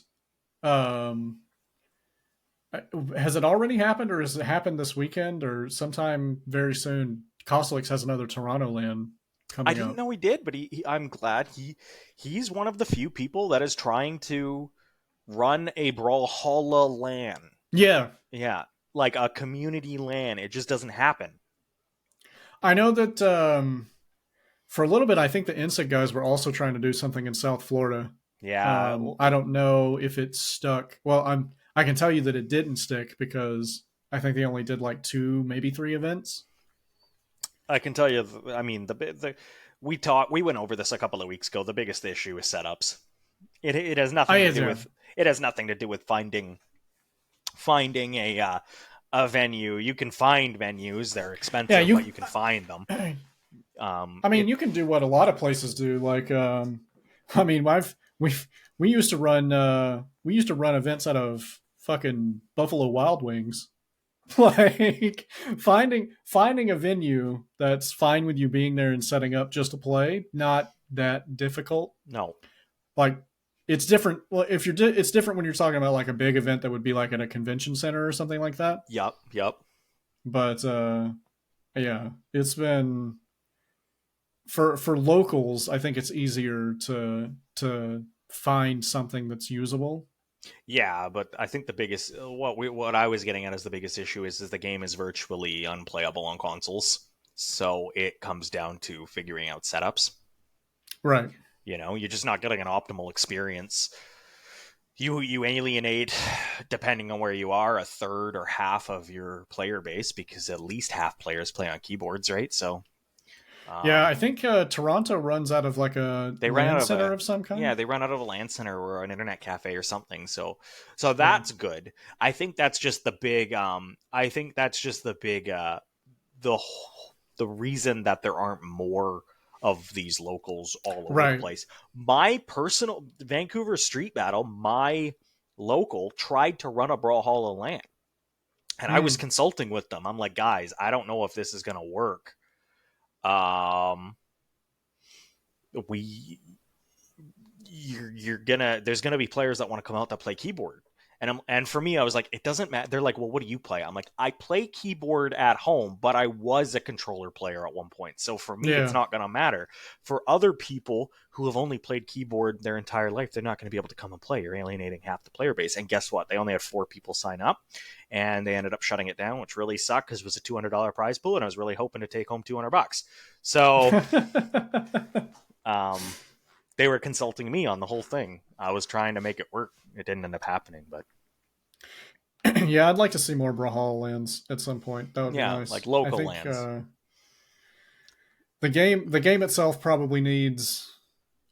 has it already happened or has it happened this weekend or sometime very soon? Koslix has another Toronto LAN coming I didn't know he did, but I'm glad he's one of the few people that is trying to run a Brawlhalla LAN. Yeah. Yeah. Like a community LAN. It just doesn't happen. I know that for a little bit, I think the Insect guys were also trying to do something in South Florida. Yeah. I don't know if it stuck. Well, I can tell you that it didn't stick because I think they only did 2, maybe 3 events. I can tell you, I mean, we went over this a couple of weeks ago. The biggest issue is setups. It has nothing to do with it has nothing to do with finding a venue. You can find venues; they're expensive, but you can find them. You can do what a lot of places do. We used to run events out of fucking Buffalo Wild Wings. Finding a venue that's fine with you being there and setting up just to play, not that difficult. No. it's different. Well, if you're, it's different when you're talking about like a big event that would be like at a convention center or something like that. Yep. But yeah, it's been for locals. I think it's easier to find something that's usable. Yeah, but I think the biggest what I was getting at is the biggest issue is the game is virtually unplayable on consoles. So it comes down to figuring out setups. Right. You're just not getting an optimal experience. You alienate, depending on where you are, a third or half of your player base because at least half players play on keyboards, right? So yeah, I think Toronto runs out of like a they run LAN out of center of some kind. Yeah, they run out of a LAN center or an internet cafe or something. So that's good. I think that's just the big. The the reason that there aren't more of these locals all over the place. My personal Vancouver Street Battle, my local tried to run a Brawlhalla LAN, and I was consulting with them. I'm like, guys, I don't know if this is gonna work. There's gonna be players that want to come out that play keyboard, and for me, I was like, it doesn't matter. They're like, well, what do you play? I'm like, I play keyboard at home, but I was a controller player at one point, so for me, it's not gonna matter. For other people who have only played keyboard their entire life, they're not going to be able to come and play. You're alienating half the player base, and guess what? They only had 4 people sign up, and they ended up shutting it down, which really sucked because it was a $200 prize pool, and I was really hoping to take home $200. So, they were consulting me on the whole thing. I was trying to make it work. It didn't end up happening, but yeah, I'd like to see more Brawlhalla lands at some point. That would be nice. Like local lands. The game itself probably needs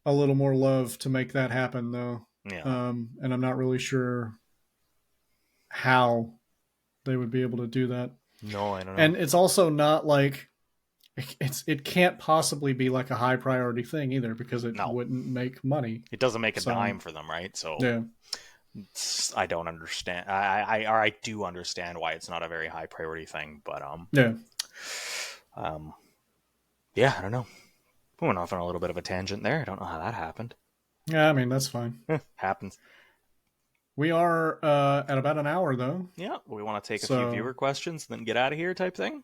a little more love to make that happen, though. Yeah. And I'm not really sure how they would be able to do that. No, I don't know. And it's also not like it can't possibly be like a high priority thing either because it wouldn't make money. It doesn't make a dime for them, right? So yeah, I don't understand. I do understand why it's not a very high priority thing, but yeah, I don't know. We went off on a little bit of a tangent there. I don't know how that happened. Yeah, I mean that's fine. Happens. We are at about an hour though. Yeah, we want to take a few viewer questions and then get out of here, type thing.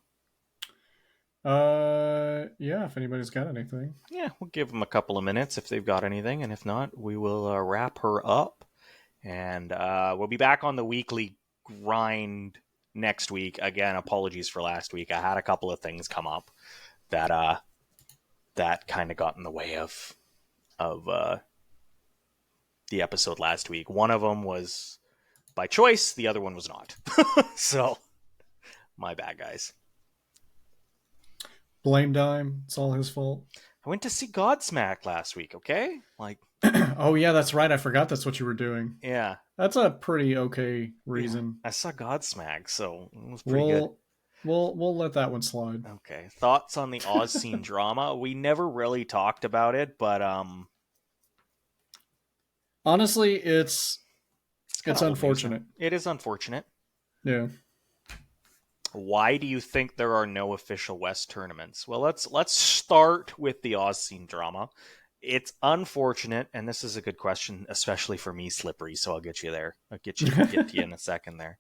Yeah, if anybody's got anything. Yeah, we'll give them a couple of minutes if they've got anything, and if not, we will wrap her up. And we'll be back on the weekly grind next week. Again, apologies for last week. I had a couple of things come up that that kind of got in the way of the episode last week. One of them was by choice, the other one was not. So, my bad, guys. Blame Dime. It's all his fault. I went to see Godsmack last week, okay? Like, oh yeah, that's right. I forgot that's what you were doing. Yeah. That's a pretty okay reason. Yeah, I saw Godsmack, so it was pretty good. We'll let that one slide. Okay. Thoughts on the Oz scene drama? We never really talked about it, but honestly, it's unfortunate. It is unfortunate. Yeah. Why do you think there are no official West tournaments? Well, let's start with the Oz scene drama. It's unfortunate, and this is a good question, especially for me, Slippery. So I'll get you there. I'll get to you in a second there.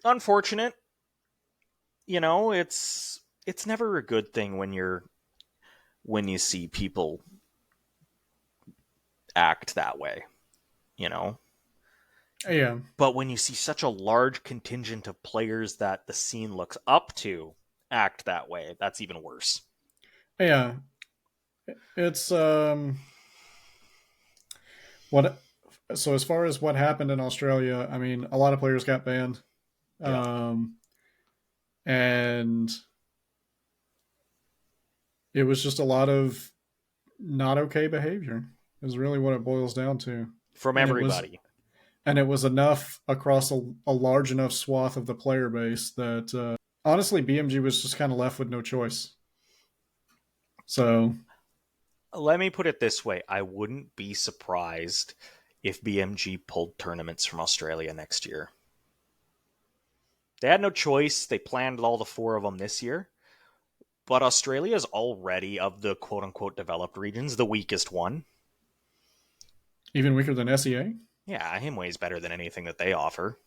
Unfortunate. You know, it's never a good thing when you see people act that way. You know. Yeah. But when you see such a large contingent of players that the scene looks up to act that way, that's even worse. Yeah. It's so as far as what happened in Australia, I mean, a lot of players got banned. Yeah. And it was just a lot of not okay behavior is really what it boils down to. From everybody. And it was enough across a large enough swath of the player base that honestly, BMG was just kind of left with no choice. So let me put it this way. I wouldn't be surprised if BMG pulled tournaments from Australia next year. They had no choice. They planned all the 4 of them this year. But Australia is already, of the quote-unquote developed regions, the weakest one. Even weaker than SEA? Yeah, Himway is better than anything that they offer.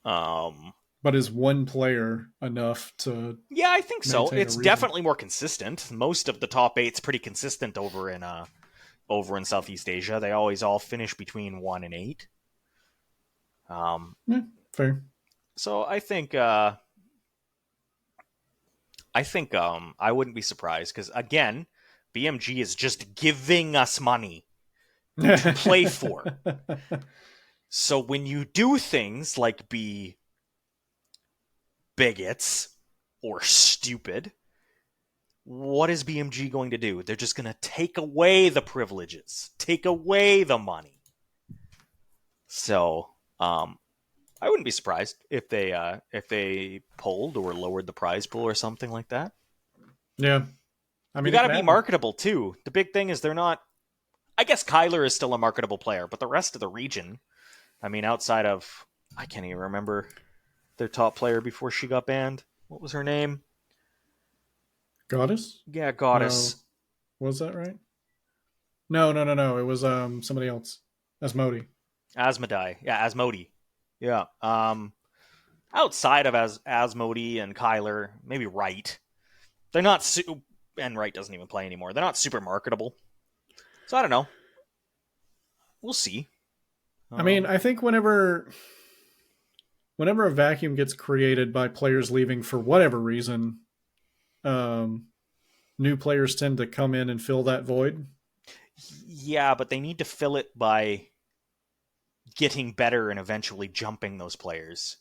But is one player enough to? Yeah, I think so. maintain a It's region? definitely more consistent. Most of the top eight's pretty consistent over in Southeast Asia. They always all finish between 1 and 8. Yeah, fair. So I wouldn't be surprised because again, BMG is just giving us money to play for. So when you do things like be bigots or stupid, what is BMG going to do? They're just going to take away the privileges, take away the money. So, I wouldn't be surprised if they pulled or lowered the prize pool or something like that. Yeah, I You mean, got to be marketable too. The big thing is they're not. I guess Kyler is still a marketable player, but the rest of the region, I mean, outside of I can't even remember their top player before she got banned. What was her name? Goddess. Yeah, Goddess. No. Was that right? No. It was somebody else. Asmodee. Asmodee. Yeah, Asmodee. Yeah. Outside of Asmodee and Kyler, maybe Wright. They're not and Wright doesn't even play anymore. They're not super marketable. So I don't know. We'll see. I mean, I think whenever a vacuum gets created by players leaving for whatever reason, new players tend to come in and fill that void. Yeah, but they need to fill it by getting better and eventually jumping those players.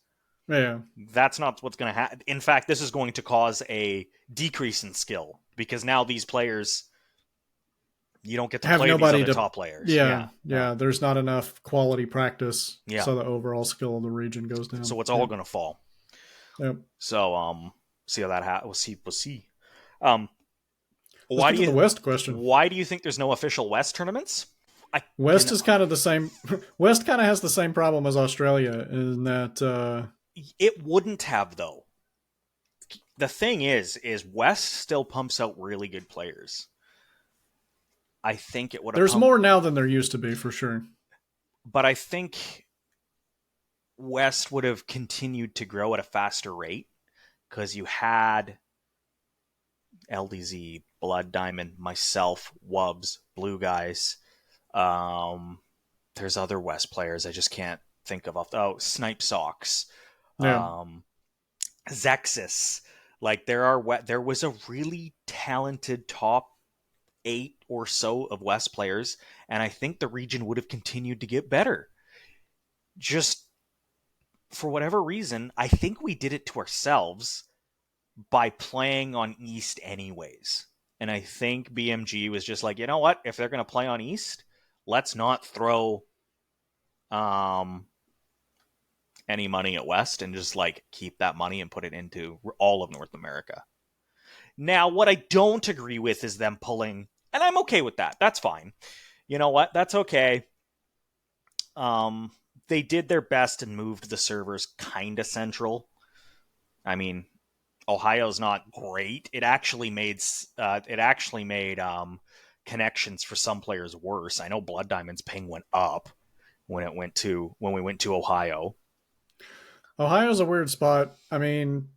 Yeah. That's not what's going to happen. In fact, this is going to cause a decrease in skill because now these players, you don't get to play these other top players. Yeah. There's not enough quality practice, so the overall skill of the region goes down. So it's all going to fall. Yep. So see how that happens. We'll see. Why do you the West question? Why do you think there's no official West tournaments? West is kind of the same. West kind of has the same problem as Australia in that it wouldn't have though. The thing is West still pumps out really good players. I think it would have. There's more now than there used to be, for sure. But I think West would have continued to grow at a faster rate because you had LDZ, Blood Diamond, myself, Wubs, Blue Guys. There's other West players I just can't think of. Snipe Socks, Zexus. Like there was a really talented top 8 or so of West players, and I think the region would have continued to get better. Just for whatever reason, I think we did it to ourselves by playing on East anyways. And I think BMG was just like, you know what? If they're going to play on East, let's not throw any money at West and just like keep that money and put it into all of North America. Now, what I don't agree with is them pulling, and I'm okay with that. That's fine. You know what? That's okay. They did their best and moved the servers kind of central. I mean, Ohio's not great. It actually made connections for some players worse. I know Blood Diamond's ping went up when we went to Ohio. Ohio's a weird spot. I mean,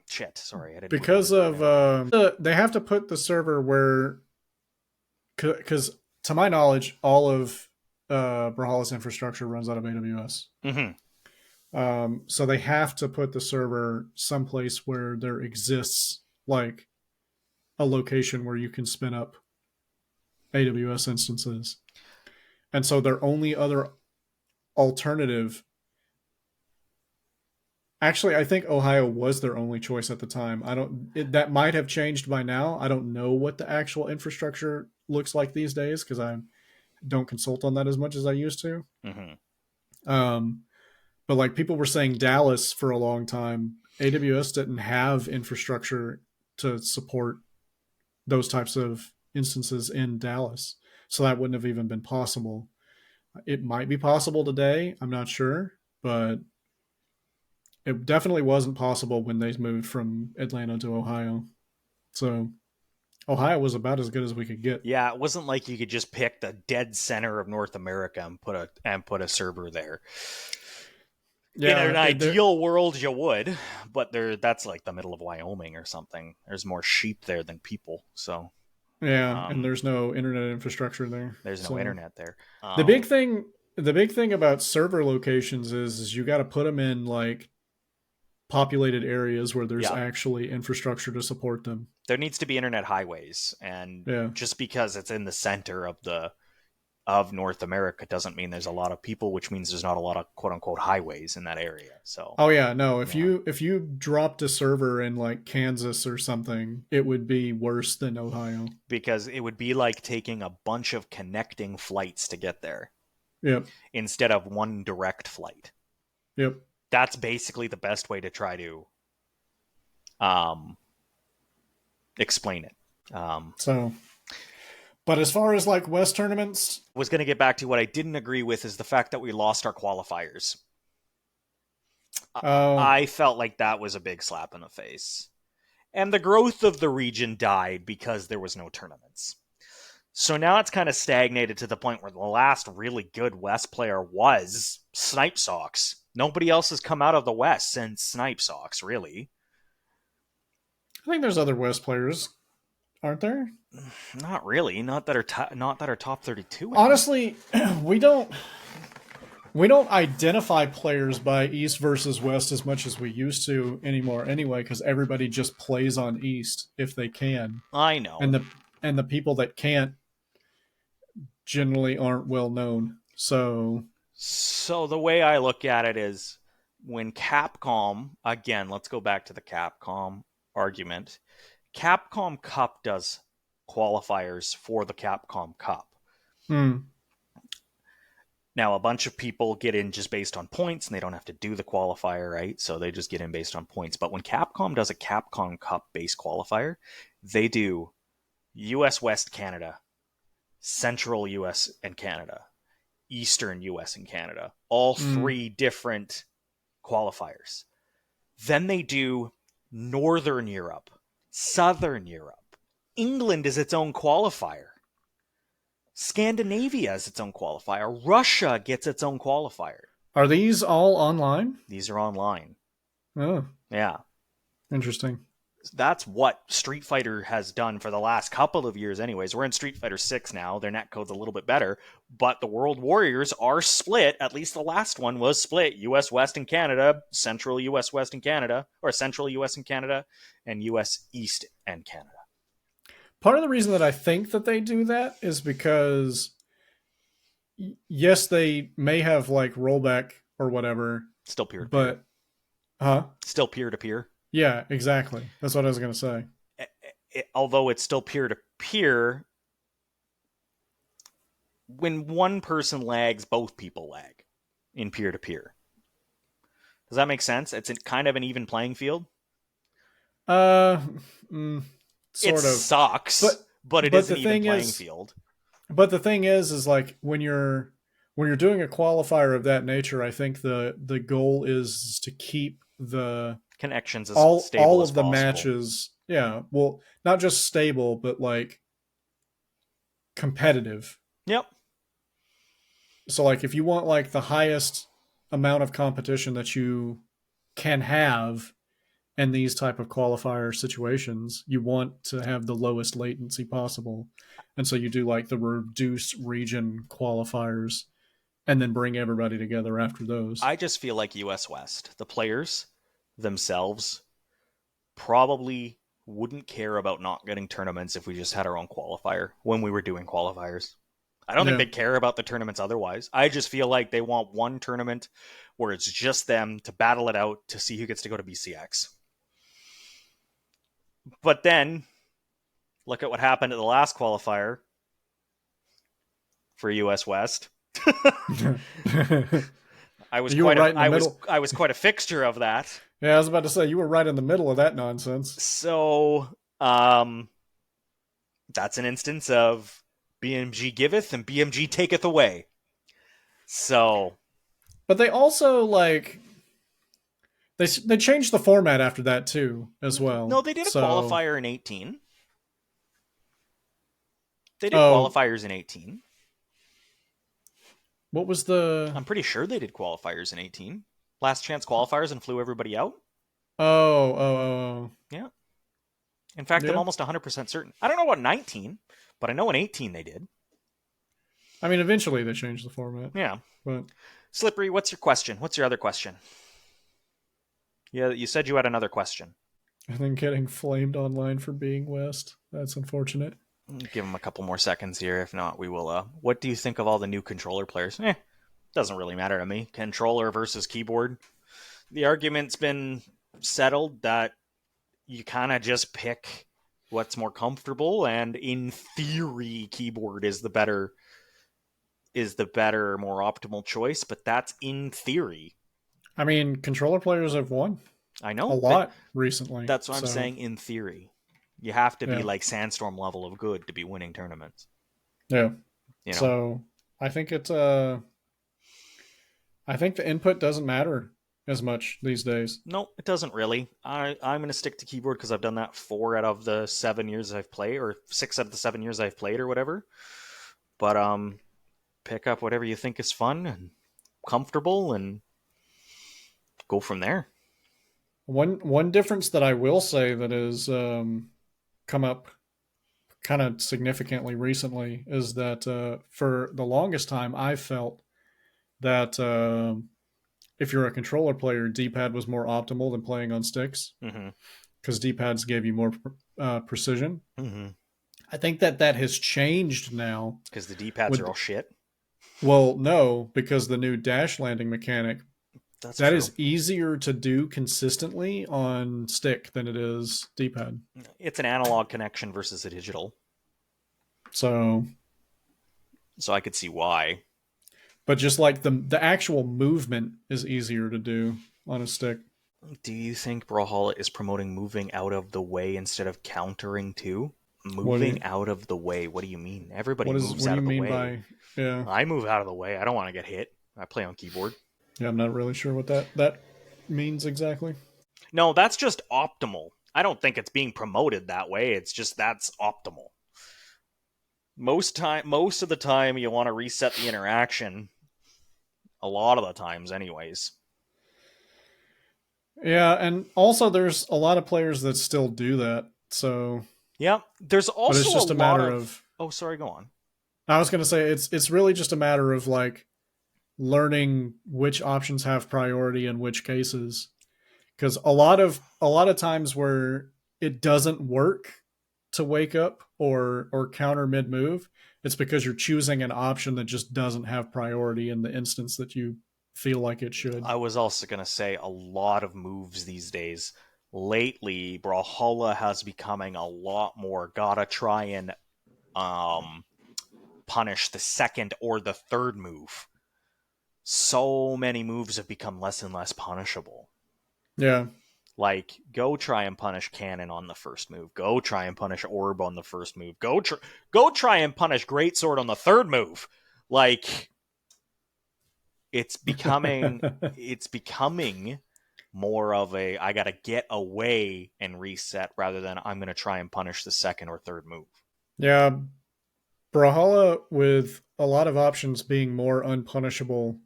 sorry, I didn't because of they have to put the server where, because to my knowledge, all of Brawlhalla's infrastructure runs out of AWS. Mm-hmm. So they have to put the server someplace where there exists like a location where you can spin up AWS instances. And so their only other alternative, actually, I think Ohio was their only choice at the time. That might have changed by now. I don't know what the actual infrastructure looks like these days because I don't consult on that as much as I used to. Mm-hmm. But like people were saying Dallas for a long time, AWS didn't have infrastructure to support those types of instances in Dallas. So that wouldn't have even been possible. It might be possible today. I'm not sure, but it definitely wasn't possible when they moved from Atlanta to Ohio. So Ohio was about as good as we could get. Yeah, it wasn't like you could just pick the dead center of North America and put a server there. Yeah, in an ideal world, you would, but that's like the middle of Wyoming or something. There's more sheep there than people, so yeah, and there's no internet infrastructure there. There's no internet there. The big thing about server locations is you got to put them in like populated areas where there's actually infrastructure to support them. There needs to be internet highways, and just because it's in the center of North America doesn't mean there's a lot of people, which means there's not a lot of quote unquote highways in that area. So if you dropped a server in like Kansas or something, it would be worse than Ohio, because it would be like taking a bunch of connecting flights to get there. Yep. Instead of one direct flight. Yep. That's basically the best way to try to explain it. But as far as like West tournaments, I was going to get back to what I didn't agree with is the fact that we lost our qualifiers. I felt like that was a big slap in the face. And the growth of the region died because there was no tournaments. So now it's kind of stagnated to the point where the last really good West player was Snipe Sox. Nobody else has come out of the West since Snipe Sox, really. I think there's other West players, aren't there? Not really. Not that are top 32. Honestly, we don't identify players by East versus West as much as we used to anymore anyway, because everybody just plays on East if they can. I know. And the people that can't generally aren't well known. So the way I look at it is when Capcom, again, let's go back to the Capcom argument. Capcom Cup does qualifiers for the Capcom Cup. Now, a bunch of people get in just based on points, and they don't have to do the qualifier, right? So they just get in based on points. But when Capcom does a Capcom Cup-based qualifier, they do US West Canada, Central US and Canada, Eastern US and Canada, all three different qualifiers. Then they do Northern Europe, Southern Europe. England is its own qualifier. Scandinavia is its own qualifier. Russia gets its own qualifier. Are these all online? These are online. Oh. Yeah. Interesting. That's what Street Fighter has done for the last couple of years anyways. We're in Street Fighter 6 now. Their netcode's a little bit better, but the World Warriors are split. At least the last one was split. US West and Canada, Central US West and Canada, or Central US and Canada, and US East and Canada. Part of the reason that I think that they do that is because, yes, they may have like rollback or whatever. Still peer-to-peer. But, Still peer-to-peer. Yeah, exactly. That's what I was going to say. Although it's still peer-to-peer, when one person lags, both people lag in peer-to-peer. Does that make sense? It's kind of an even playing field? Sort it of. Sucks, but it is an even playing field. But the thing is like when you're doing a qualifier of that nature, I think the goal is to keep the connections as stable all of as the possible. matches. Yeah, well, not just stable, but like competitive. Yep. So like if you want like the highest amount of competition that you can have in these type of qualifier situations, you want to have the lowest latency possible. And so you do like the reduced region qualifiers and then bring everybody together after those. I just feel like US West, the players themselves probably wouldn't care about not getting tournaments if we just had our own qualifier when we were doing qualifiers. I don't think they care about the tournaments otherwise. I just feel like they want one tournament where it's just them to battle it out to see who gets to go to BCX. But then, look at what happened at the last qualifier for US West. I was quite a fixture of that. Yeah, I was about to say, you were right in the middle of that nonsense. So, that's an instance of BMG giveth and BMG taketh away. So, but they also like they changed the format after that too, as well. No, they did a qualifier in 18. They did qualifiers in 18. What was the... I'm pretty sure they did qualifiers in 18. Last chance qualifiers and flew everybody out. Oh. Yeah. In fact, I'm almost 100% certain. I don't know about 19, but I know in 18 they did. I mean, eventually they changed the format. Yeah. But Slippery, what's your question? What's your other question? Yeah, you said you had another question. I think getting flamed online for being West. That's unfortunate. Give him a couple more seconds here. If not, we will. What do you think of all the new controller players? Doesn't really matter to me. Controller versus keyboard. The argument's been settled that you kind of just pick what's more comfortable, and in theory, keyboard is the better, more optimal choice. But that's in theory. I mean, controller players have won. I know a lot recently. That's what I'm saying. In theory, you have to be like Sandstorm level of good to be winning tournaments. Yeah. So I think it's I think the input doesn't matter as much these days. No, it doesn't really. I'm going to stick to keyboard because I've done that 4 out of the 7 years I've played, or 6 out of the 7 years I've played, or whatever. But pick up whatever you think is fun and comfortable, and go from there. One difference that I will say that has come up kind of significantly recently is that for the longest time I felt that if you're a controller player, D-pad was more optimal than playing on sticks because D-pads gave you more precision. Mm-hmm. I think that has changed now. Because the D-pads are all shit? Well, no, because the new dash landing mechanic, that true. Is easier to do consistently on stick than it is D-pad. It's an analog connection versus a digital. So I could see why. But just like the actual movement is easier to do on a stick. Do you think Brawlhalla is promoting moving out of the way instead of countering too? Moving out of the way. What do you mean? Everybody moves out of the way. Yeah. I move out of the way. I don't want to get hit. I play on keyboard. Yeah, I'm not really sure what that means exactly. No, that's just optimal. I don't think it's being promoted that way. It's just that's optimal. Most of the time, you want to reset the interaction. A lot of the times, anyways. Yeah, and also there's a lot of players that still do that. So yeah, there's also but it's just a matter of. Oh, sorry, go on. I was going to say it's really just a matter of like learning which options have priority in which cases, because a lot of times where it doesn't work to wake up or counter mid move, it's because you're choosing an option that just doesn't have priority in the instance that you feel like it should. I was also going to say a lot of moves these days. Lately, Brawlhalla has becoming a lot more gotta try and punish the second or the third move. So many moves have become less and less punishable. Yeah. Like, go try and punish Cannon on the first move. Go try and punish Orb on the first move. Go try and punish Greatsword on the third move. Like, it's becoming more of a I gotta get away and reset rather than I'm gonna try and punish the second or third move. Yeah. Brawlhalla, with a lot of options being more unpunishable,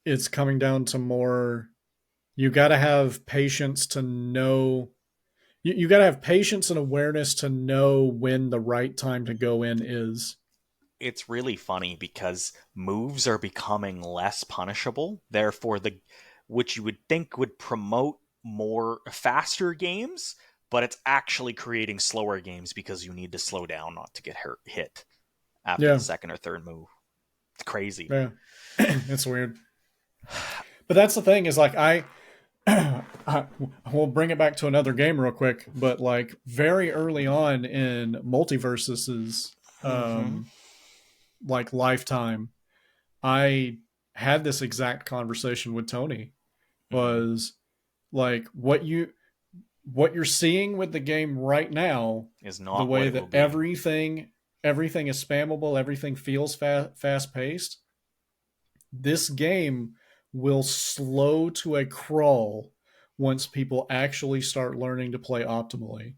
it's coming down to more. You got to have patience to know. You got to have patience and awareness to know when the right time to go in is. It's really funny because moves are becoming less punishable. Therefore, which you would think would promote more faster games, but it's actually creating slower games because you need to slow down not to get hit after the second or third move. It's crazy. Yeah, it's weird. But that's the thing is like we'll bring it back to another game real quick, but like very early on in Multiversus's like lifetime, I had this exact conversation with Tony. Was like what you're seeing with the game right now is not the way that everything is spammable, everything feels fast paced. This game will slow to a crawl once people actually start learning to play optimally.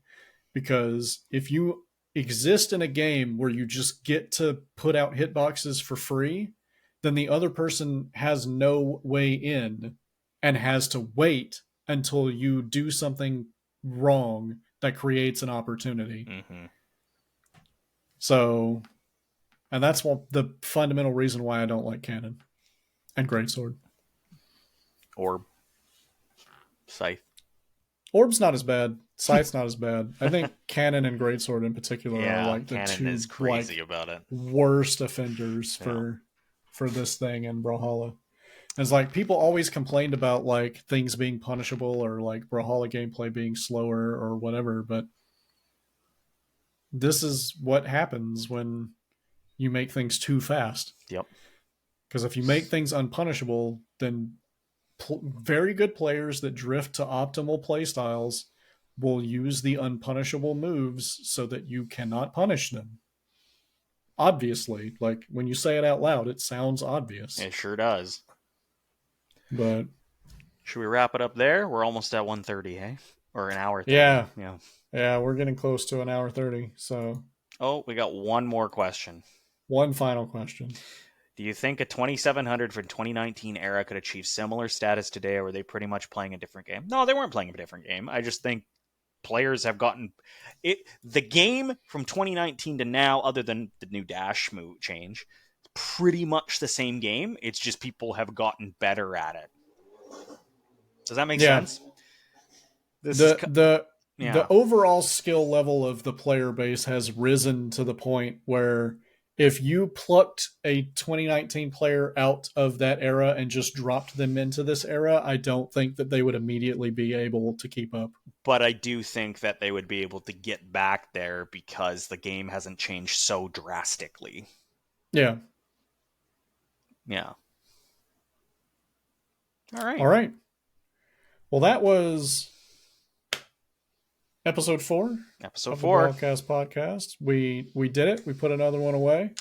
Because if you exist in a game where you just get to put out hitboxes for free, then the other person has no way in and has to wait until you do something wrong that creates an opportunity. Mm-hmm. So, and that's the fundamental reason why I don't like Cannon and Greatsword. Orb. Scythe. Orb's not as bad. Scythe's not as bad. I think Cannon and Greatsword in particular are like the Cannon two is crazy about it. worst offenders for this thing in Brawlhalla. It's like people always complained about like things being punishable or like Brawlhalla gameplay being slower or whatever, but this is what happens when you make things too fast. Yep. Because if you make things unpunishable, then very good players that drift to optimal playstyles will use the unpunishable moves so that you cannot punish them. Obviously, like when you say it out loud, it sounds obvious. It sure does. But should we wrap it up there? We're almost at 1:30, hey? Or an hour 30. Yeah, we're getting close to an hour 30. So, we got one more question. One final question. Do you think a 2700 from 2019 era could achieve similar status today, or were they pretty much playing a different game? No, they weren't playing a different game. I just think players have gotten it. The game from 2019 to now, other than the new dash move change, pretty much the same game. It's just people have gotten better at it. Does that make sense? The overall skill level of the player base has risen to the point where if you plucked a 2019 player out of that era and just dropped them into this era, I don't think that they would immediately be able to keep up. But I do think that they would be able to get back there because the game hasn't changed so drastically. Yeah. Yeah. All right. Well, that was episode 4. Episode 4 of the Brawlcast podcast. We did it. We put another one away.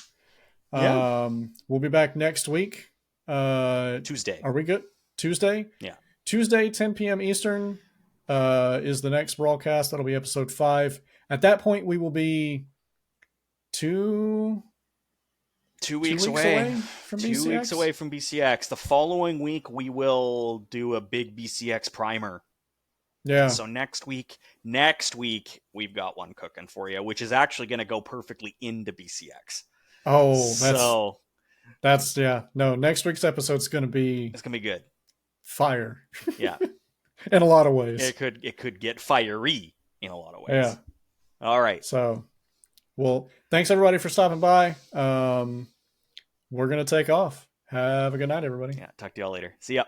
Yeah. We'll be back next week. Tuesday. Are we good? Tuesday? Yeah. Tuesday, 10 p.m. Eastern is the next Brawlcast. That'll be episode 5. At that point, we will be two weeks away from BCX. 2 weeks away from BCX. The following week, we will do a big BCX primer. Yeah. So next week, we've got one cooking for you, which is actually going to go perfectly into BCX. Oh, that's No, next week's episode's going to be... It's going to be good. Fire. Yeah. In a lot of ways. It could get fiery in a lot of ways. Yeah. All right. So, well, thanks everybody for stopping by. We're going to take off. Have a good night, everybody. Yeah. Talk to y'all later. See ya.